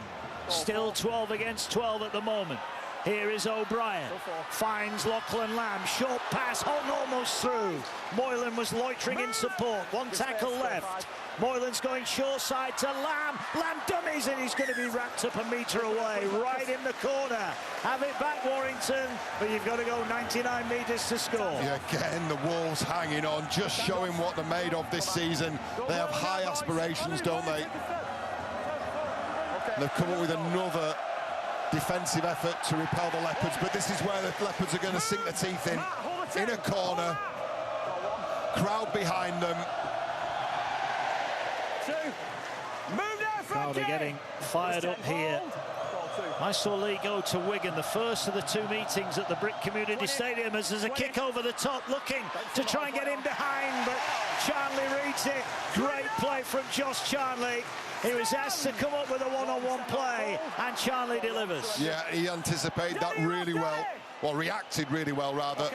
Still 12 against 12 at the moment. Here is O'Brien. Finds Lachlan Lamb. Short pass. Holton almost through. Moylan was loitering in support. One tackle left. Moylan's going short side to Lamb. Lamb dummies, and he's going to be wrapped up a metre away, right in the corner. Have it back, Warrington, but you've got to go 99 metres to score. Yeah, again, the Wolves hanging on, just showing what they're made of this season. They have high aspirations, don't they? They've come up with another defensive effort to repel the Leopards, but this is where the Leopards are going to sink their teeth in a corner. Crowd behind them. Crowd are getting fired up here. I saw Leigh go to Wigan, the first of the two meetings at the Brick Community Stadium, as there's a kick over the top, looking to try and get in behind, but Charnley reads it. Great play from Josh Charnley. He was asked to come up with a one-on-one play, and Charnley delivers. Yeah, he anticipated that really well. Well, reacted really well, rather.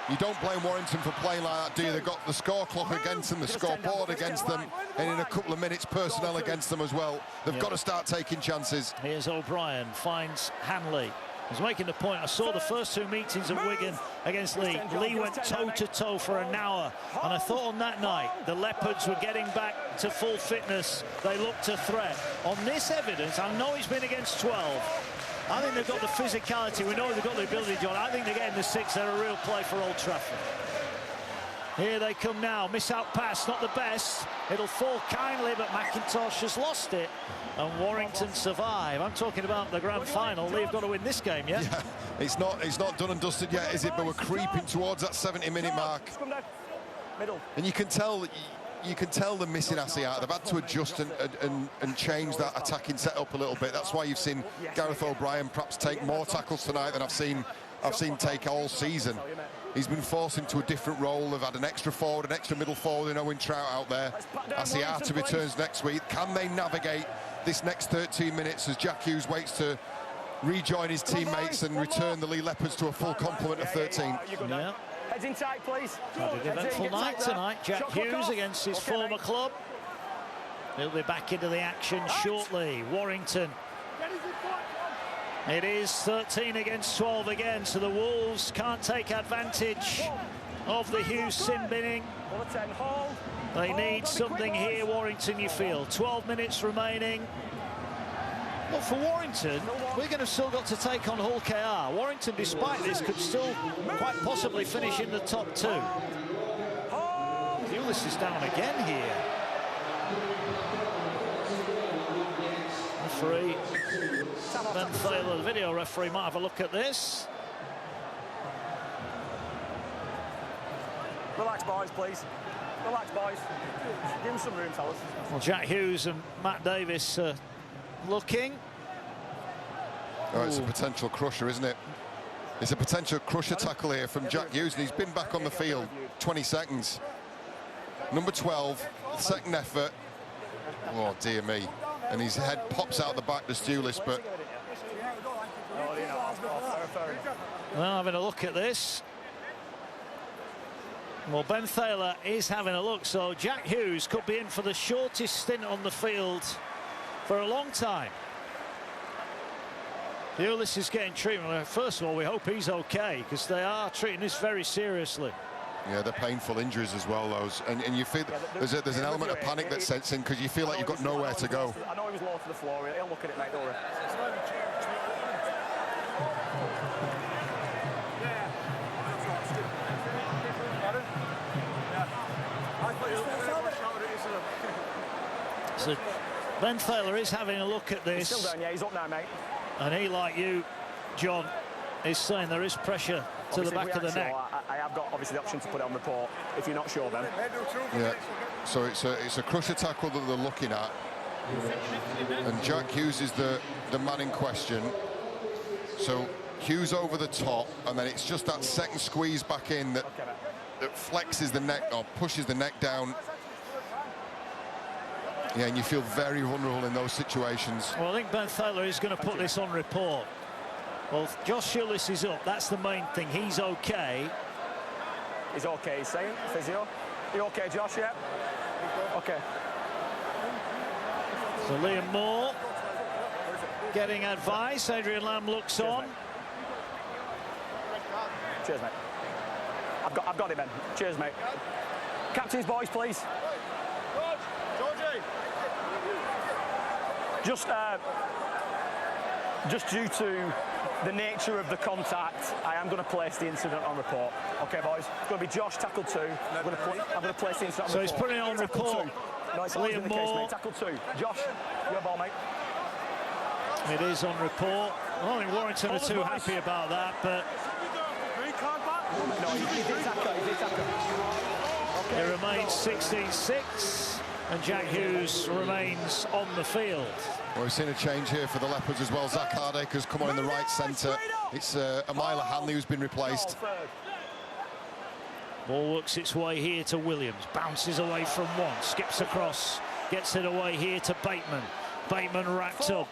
You don't blame Warrington for playing like that, do you? They've got the score clock against them, the scoreboard against them, and in a couple of minutes, personnel against them as well. They've got to start taking chances. Here's O'Brien, finds Hanley. I was making the point, I saw the first two meetings at Wigan against Leigh. Leigh went toe-to-toe for an hour, and I thought on that night the Leopards were getting back to full fitness. They looked a threat. On this evidence, I know he's been against 12. I think they've got the physicality. We know they've got the ability, John. I think they're getting the 6. They're a real play for Old Trafford. Here they come now. Miss out pass, not the best. It'll fall kindly, but McIntosh has lost it. And Warrington survive. I'm talking about the grand final. Leigh have got to win this game, yeah? Yeah, it's not done and dusted yet, is it? But we're creeping towards that 70-minute mark. And you can tell they're missing Asiata. They've had to adjust and change that attacking setup a little bit. That's why you've seen Gareth O'Brien perhaps take more tackles tonight than I've seen take all season. He's been forced into a different role. They've had an extra forward, an extra middle forward in Owen Trout out there. Asiata returns next week. Can they navigate this next 13 minutes as Jack Hughes waits to rejoin his teammates and return the Leigh Leopards to a full complement of 13? Yeah. Heads in tight, please. Had an eventful night tonight. Jack Hughes against his former club. He'll be back into the action shortly. Warrington. It is 13 against 12 again, so the Wolves can't take advantage of the Hughes sin binning. They need something here, Warrington, you feel. 12 minutes remaining. Well, for Warrington, Wigan have still got to take on Hull KR. Warrington, despite this, could still quite possibly finish in the top 2. Pulis is down again here. Referee Ben Thaler, the video referee, might have a look at this. Relax, boys, please. Relax, boys. Give him some room, fellas. Well, Jack Hughes and Matt Davis looking. Oh, it's a potential crusher, isn't it? It's a potential crusher tackle here from Jack Hughes, and he's been back on the field 20 seconds. Number 12, second effort. Oh, dear me. And his head pops out the back to Stulis, but... Well, having a look at this. Well, Ben Thaler is having a look, so Jack Hughes could be in for the shortest stint on the field for a long time. Pulis is getting treatment. First of all, we hope he's okay, because they are treating this very seriously. Yeah, they're painful injuries as well, those. And you feel there's an element of panic that sets in because you feel like you've got nowhere to go. I know he was low to the floor. He'll look at it, mate, don't worry. So Ben Thaler is having a look at this. He's still down, yeah, he's up now, mate. And he, like you, John, is saying there is pressure to the back of the neck. I have got obviously the option to put it on report if you're not sure, Ben. Yeah, so it's a crusher tackle that they're looking at, and Jack Hughes is the man in question. So Hughes over the top, and then it's just that second squeeze back in that flexes the neck or pushes the neck down. Yeah, and you feel very vulnerable in those situations. Well, I think Ben Thaler is going to put this on report. Well, Josh Shillis is up. That's the main thing. He's okay. He's okay, he's saying. Physio. You okay, Josh, yeah? Okay. So Liam Moore getting advice. Adrian Lamb looks on. Mate. Cheers, mate. I've got it, Ben. Cheers, mate. Captain's boys, please. Just due to the nature of the contact, I am going to place the incident on report. Okay, boys. It's going to be Josh, tackle 2. I'm going to place the incident on report. So he's putting it on report. No, it's Liam Moore. Tackle 2. Josh, your ball, mate. It is on report. I don't think Warrington are too happy about that, but no, he did tackle. He did tackle. Okay. It remains 16-6, and Jack Hughes remains on the field. Well, we've seen a change here for the Leopards as well. Zach Hardaker's come on in the right centre. It's Amila Hanley who's been replaced. Ball works its way here to Williams. Bounces away from one. Skips across. Gets it away here to Bateman. Bateman racked up.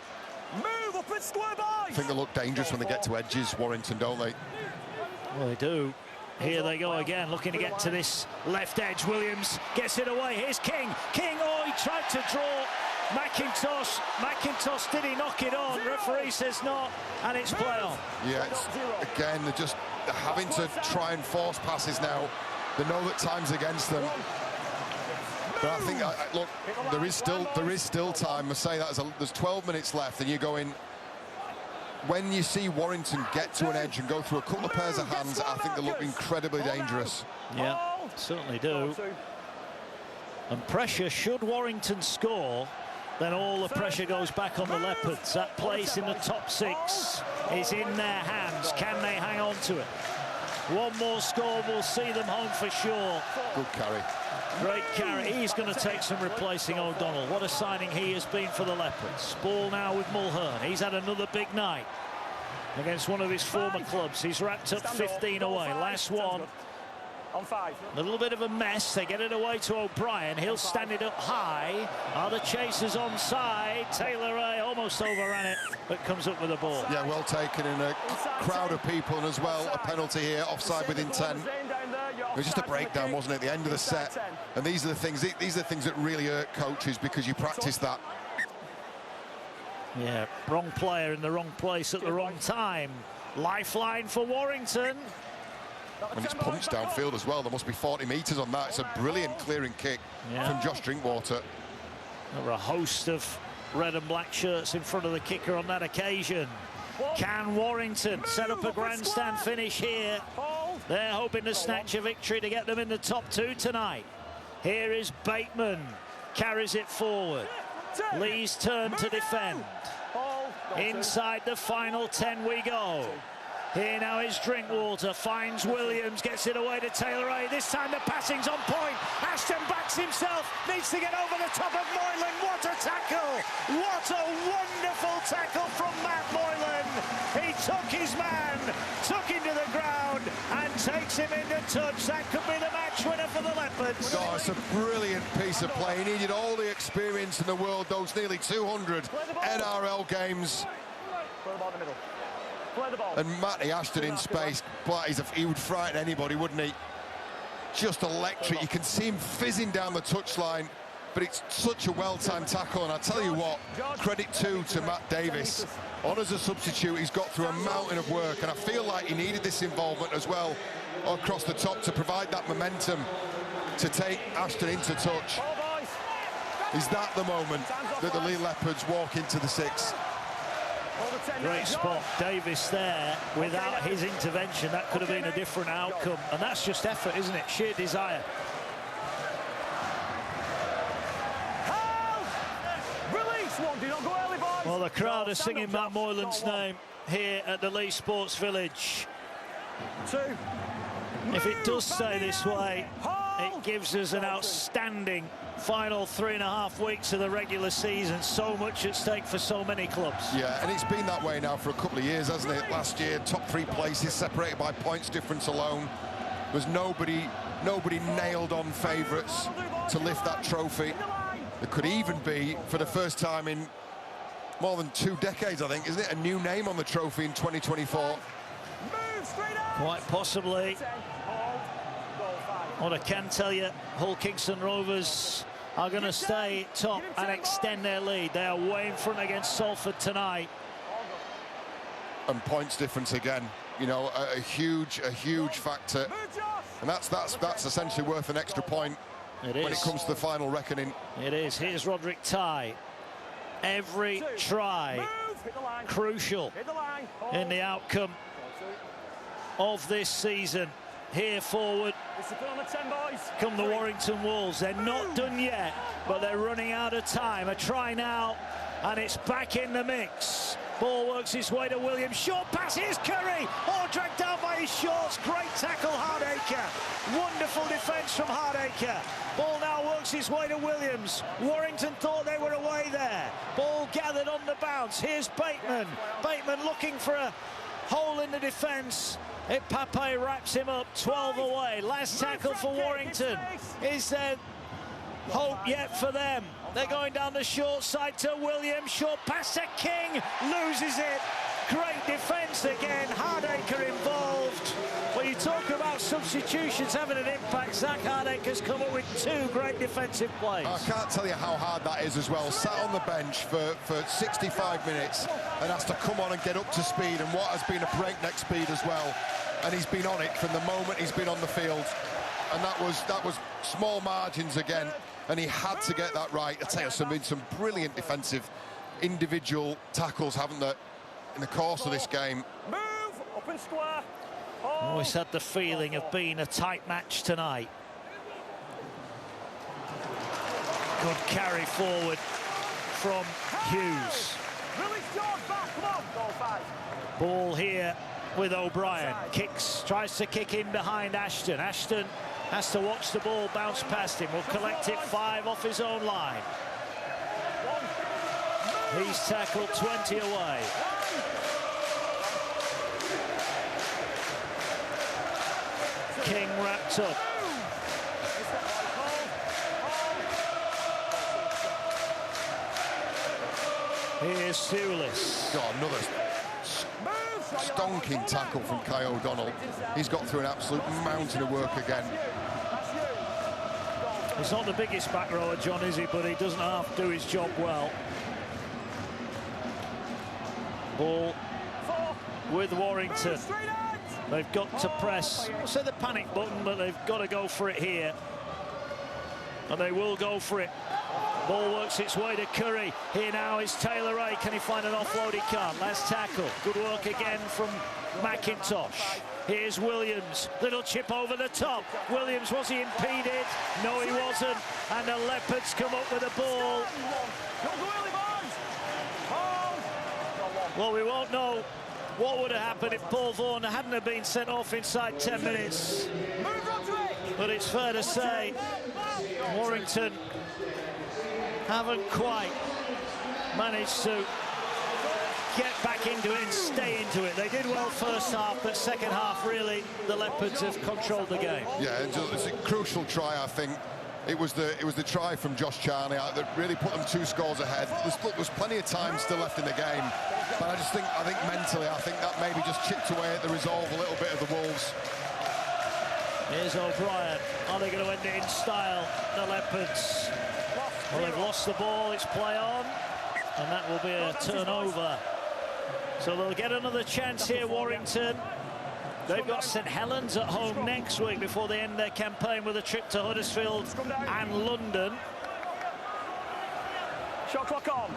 Move up and square boys! I think they look dangerous when they get to edges, Warrington, don't they? Well, they do. Here they go again, looking to get to this left edge. Williams gets it away. Here's King. King, oh, he tried to draw McIntosh. McIntosh, did he knock it on? Referee says not, and it's play on. Yeah, again, they're just having to try and force passes now. They know that time's against them. But I think, look, there is still time. I say that there's 12 minutes left, and you're going. When you see Warrington get to an edge and go through a couple of pairs of hands, I think they look incredibly dangerous. Yeah, certainly do. And pressure, should Warrington score, then all the pressure goes back on the Leopards. That place in the top 6 is in their hands. Can they hang on to it? One more score will see them home for sure. Good carry. Great carry. He's going to take some replacing O'Donnell. What a signing he has been for the Leopards. Ball now with Mulhern. He's had another big night against one of his former clubs. He's wrapped up 15 away. Last one. On 5. A little bit of a mess. They get it away to O'Brien. He'll stand it up high. Are the chasers onside? Taylor almost overran it, but comes up with the ball. Yeah, well taken in a crowd of people, and as well a penalty here, offside with intent. It was just a breakdown, wasn't it, at the end of the set? And these are the things that really hurt coaches, because you practice that. Yeah, wrong player in the wrong place at the wrong time. Lifeline for Warrington. And it's punched downfield as well. There must be 40 metres on that. It's a brilliant clearing kick from Josh Drinkwater. There were a host of red and black shirts in front of the kicker on that occasion. Can Warrington set up a grandstand finish here? They're hoping to snatch a victory to get them in the top 2 tonight. Here is Bateman. Carries it forward. Lee's turn to defend. Inside the final 10 we go. Here now is Drinkwater, finds Williams, gets it away to Taylor A. This time the passing's on point. Ashton backs himself, needs to get over the top of Moylan. What a tackle! What a wonderful tackle from Matt Moylan. He took his man, took him to the ground, and takes him into touch. That could be the match winner for the Leopards. Oh, it's a brilliant piece of play. He needed all the experience in the world, those nearly 200 NRL games. Play the ball in the middle. And Matty Ashton in space, he would frighten anybody, wouldn't he? Just electric. You can see him fizzing down the touchline. but it's such a well-timed tackle, and I tell you what, credit to Matt Davis. On as a substitute, he's got through a mountain of work, and I feel like he needed this involvement as well across the top to provide that momentum to take Ashton into touch. Is that the moment that the Leigh Leopards walk into the 6? Great spot, Davis there. Without his intervention, that could have been a different outcome, and that's just effort, isn't it? Sheer desire. Well, the crowd are singing Matt Moylan's name here at the Leigh Sports Village. If it does stay this way, it gives us an outstanding final 3.5 weeks of the regular season. So much at stake for so many clubs. Yeah, and it's been that way now for a couple of years, hasn't it? Last year, top 3 places separated by points difference alone. There's nobody nailed on favourites to lift that trophy. There could even be, for the first time in more than 2 decades, I think, isn't it, a new name on the trophy in 2024? Quite possibly. What I can tell you, Hull Kingston Rovers are going to stay top and extend their lead. They are way in front against Salford tonight. And points difference again, you know, a huge factor. And that's essentially worth an extra point when it comes to the final reckoning. It is. Here's Roderick Ty. Every try crucial in the outcome of this season. Here forward come the Warrington Wolves. They're not done yet, but they're running out of time. A try now, and it's back in the mix. Ball works its way to Williams. Short pass, here's Curry. Oh, dragged down by his shorts. Great tackle, Hardacre. Wonderful defence from Hardacre. Ball now works its way to Williams. Warrington thought they were away there. Ball gathered on the bounce. Here's Bateman. Bateman looking for a hole in the defence. Pape wraps him up. 12 away. Last tackle for Warrington. Is there hope yet for them? They're going down the short side to Williams. Short pass to King. Loses it. Great defence again. Hardacre involved. When you talk about substitutions having an impact, Zach Hardacre's come up with 2 great defensive plays. I can't tell you how hard that is as well. Sat on the bench for 65 minutes and has to come on and get up to speed, and what has been a breakneck speed as well. And he's been on it from the moment he's been on the field. And that was small margins again. And he had to get that right. I tell you, there's been some brilliant defensive individual tackles, haven't there, in the course of this game. Move up and square. Always had the feeling of being a tight match tonight. Good carry forward from Hughes. Ball here with O'Brien. Kicks, tries to kick in behind Ashton. Ashton has to watch the ball bounce past him. Will collect it 5 off his own line. He's tackled 20 away. King wrapped up. Here's Sewlis. Got another stonking tackle from Kai O'Donnell. He's got through an absolute mountain of work again. He's not the biggest back rower, John, is he? But he doesn't have to do his job well. Ball with Warrington. They've got to press, I'll say the panic button, but they've got to go for it here. And they will go for it. Ball works its way to Curry. Here now is Taylor Ray. Can he find an offload? He can't. Last tackle. Good work again from McIntosh. Here's Williams. Little chip over the top. Williams, was he impeded? No, he wasn't. And the Leopards come up with the ball. Well, we won't know what would have happened if Paul Vaughan hadn't have been sent off inside 10 minutes. But it's fair to say Warrington haven't quite managed to get back into it and stay into it. They did well first half, but second half, really, the Leopards have controlled the game. Yeah, it's a crucial try, I think. It was the try from Josh Charney that really put them 2 scores ahead. There's plenty of time still left in the game, but I think mentally, I think that maybe just chipped away at the resolve a little bit of the Wolves. Here's O'Brien. Are they going to end it in style? The Leopards. Well, they've lost the ball, it's play on, and that will be a turnover. So they'll get another chance here, Warrington. They've got St Helens at home next week before they end their campaign with a trip to Huddersfield and London. Shot clock on.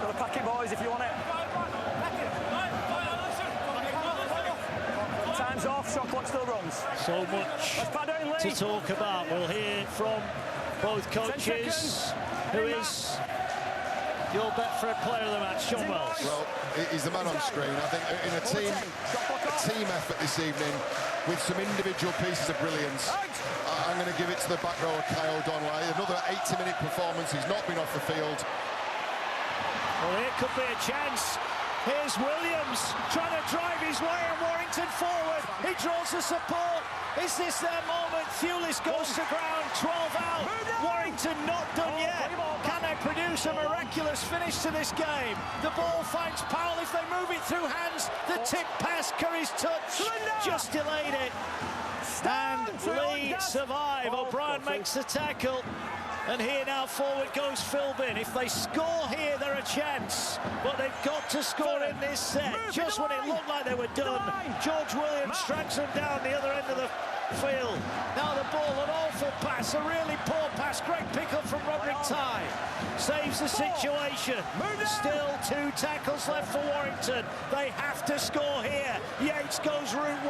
Got to pack it, boys, if you want it. Time's off, shot clock still runs. So much to talk about. We'll hear from both coaches. Who is your Betfred player of the match, Sean Wells? Well, he's the man on screen. I think in a team effort this evening, with some individual pieces of brilliance, I'm going to give it to the back row of Kyle O'Donnell. Another 80-minute performance. He's not been off the field. Well, here could be a chance. Here's Williams trying to drive his way and Warrington forward. He draws the support. Is this their moment? Thewlis goes to ground, 12 out. Warrington not done yet. Can they produce a miraculous finish to this game? The ball finds Powell. If they move it through hands, the tip pass, Curry's touch just delayed it. And Leigh survive. O'Brien makes the tackle. And here now forward goes Philbin. If they score here, they're a chance. But they've got to score in this set. Just when it looked like they were done, George Williams drags them down the other end of the field. Now the ball, an awful pass, a really poor pass. Great pick-up from Roderick Tye. Saves the situation. Still 2 tackles left for Warrington. They have to score here. Yates goes route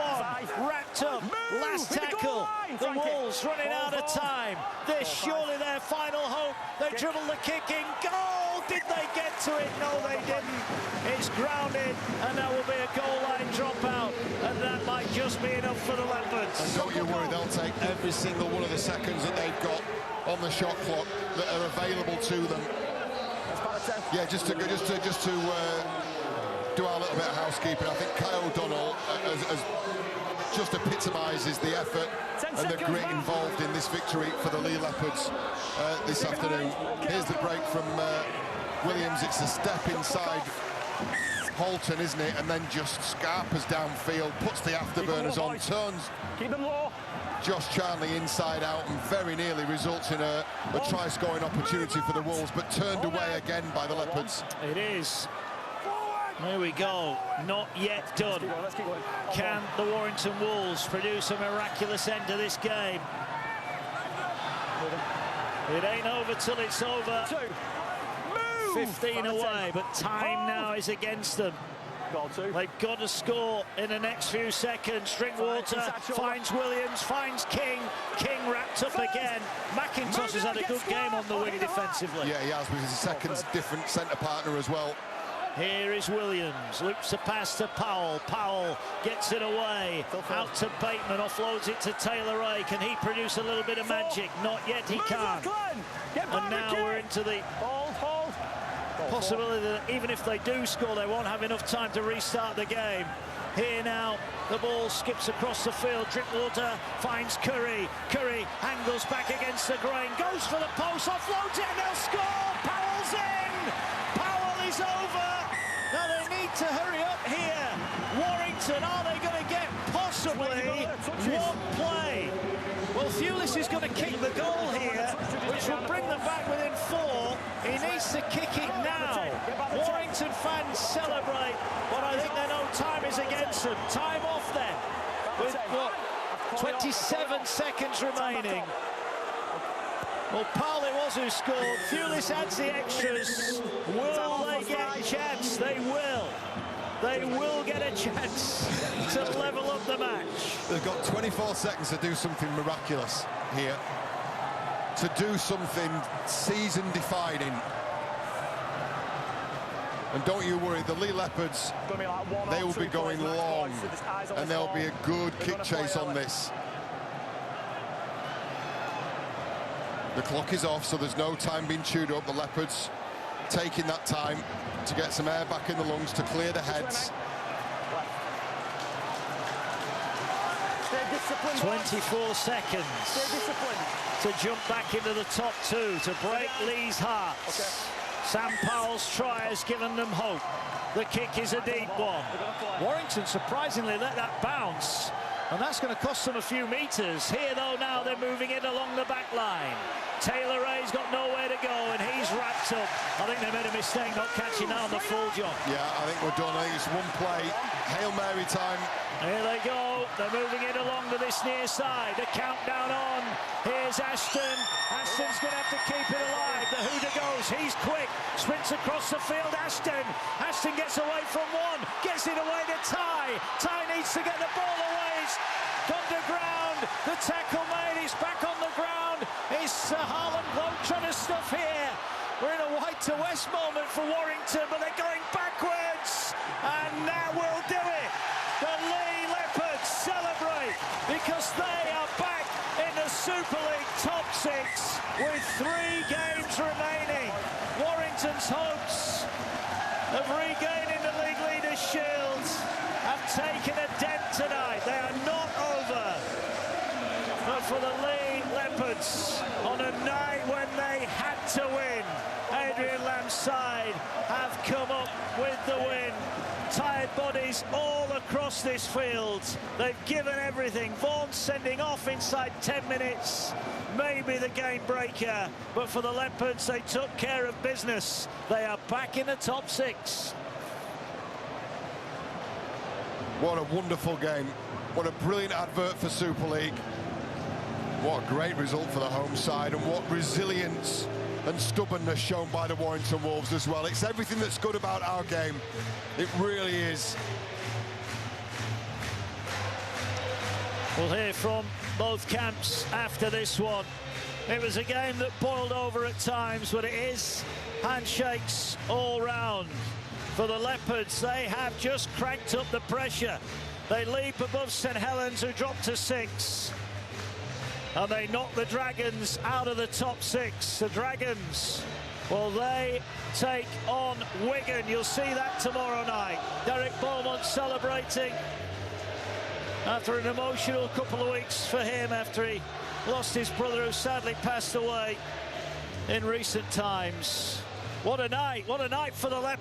1. Wrapped up. Last tackle. The Wolves running out of time. This surely their final hope. They dribble the kick in. Goal! Did they get to it? No, they didn't. It's grounded, and that will be a goal line dropout, and that might just be enough for the Leopards. And don't you worry, they'll take every single one of the seconds that they've got on the shot clock that are available to them. Yeah, just to do our little bit of housekeeping. I think Kyle O'Donnell has just epitomises the effort and the grit involved in this victory for the Leigh Leopards this afternoon. Here's the break from Williams. It's a step inside Holton, isn't it? And then just scarpers downfield, puts the afterburners on, turns Josh Charnley inside out, and very nearly results in a try-scoring opportunity for the Wolves, but turned away again by the Leopards. It is. There we go. Not yet done. Can the Warrington Wolves produce a miraculous end to this game? It ain't over till it's over. 15 away, but time now is against them. They've got to score in the next few seconds. Drinkwater finds Williams, finds King. King wrapped up again. McIntosh has had a good game on the wing defensively. Yeah, he has, with his second different centre partner as well. Here is Williams, loops a pass to Powell. Powell gets it away, out to Bateman, offloads it to Taylor Ray. Can he produce a little bit of magic? Not yet, he can't. And now we're into the possibility that even if they do score, they won't have enough time to restart the game. Here now, the ball skips across the field. Drinkwater finds Curry. Curry angles back against the grain, goes for the post, offloads it, and they'll score! Powell's in! Powell is over! Now they need to hurry up here. Warrington, are they going to get possibly one play? Well, Thewlis is going to kick the goal here, which will bring them back within 4. He needs to kick it now. Warrington fans celebrate, but I think they know time is against them. Time off then, with what, 27 seconds remaining. Well, Powell it was who scored. Thewlis adds the extras. Will they get a chance? They will. They will get a chance to level up the match. They've got 24 seconds to do something miraculous here. To do something season-defining. And don't you worry, the Leigh Leopards, they will be going long, and there'll be a good kick chase on this. The clock is off, so there's no time being chewed up. The Leopards taking that time to get some air back in the lungs, to clear the heads. 24 seconds to jump back into the top 2, to break Leigh's hearts. Sam Powell's try has given them hope. The kick is a deep one. Warrington surprisingly let that bounce. And that's going to cost them a few metres. Here, though, now they're moving in along the back line. Taylor Ray's got nowhere to go, and he's wrapped up. I think they made a mistake not catching that on the full, John. Yeah, I think we're done. I think it's one play. Hail Mary time. Here they go. They're moving in along to this near side. The countdown on. Here's Ashton. Ashton's going to have to keep it alive. The hooter goes. He's quick. Sprints across the field. Ashton. Ashton gets away from one. Gets it away to Ty. Ty needs to get the ball away. He's gone to ground. The tackle made. He's back on the ground. It's Harlan Bloke trying to stuff here. We're in a white to west moment for Warrington, but they're going backwards. And now we'll do it. The Leigh Leopards celebrate because they are back in the Super League top 6 with 3 games remaining. Warrington's hopes of regaining the league leaders' shield have taken a dent tonight. They are not over. But for the Leigh Leopards, on a night when they had to win, Adrian Lamb's side have come up with the win. Tired bodies all across this field. They've given everything. Vaughan sending off inside 10 minutes. Maybe the game breaker. But for the Leopards, they took care of business. They are back in the top 6. What a wonderful game. What a brilliant advert for Super League. What a great result for the home side, and what resilience and stubbornness shown by the Warrington Wolves as well. It's everything that's good about our game. It really is. We'll hear from both camps after this one. It was a game that boiled over at times, but it is handshakes all round. For the Leopards, they have just cranked up the pressure. They leap above St Helens, who dropped to 6. And they knock the Dragons out of the top 6. The Dragons, well, they take on Wigan. You'll see that tomorrow night. Derek Beaumont celebrating after an emotional couple of weeks for him after he lost his brother, who sadly passed away in recent times. What a night for the Leopards.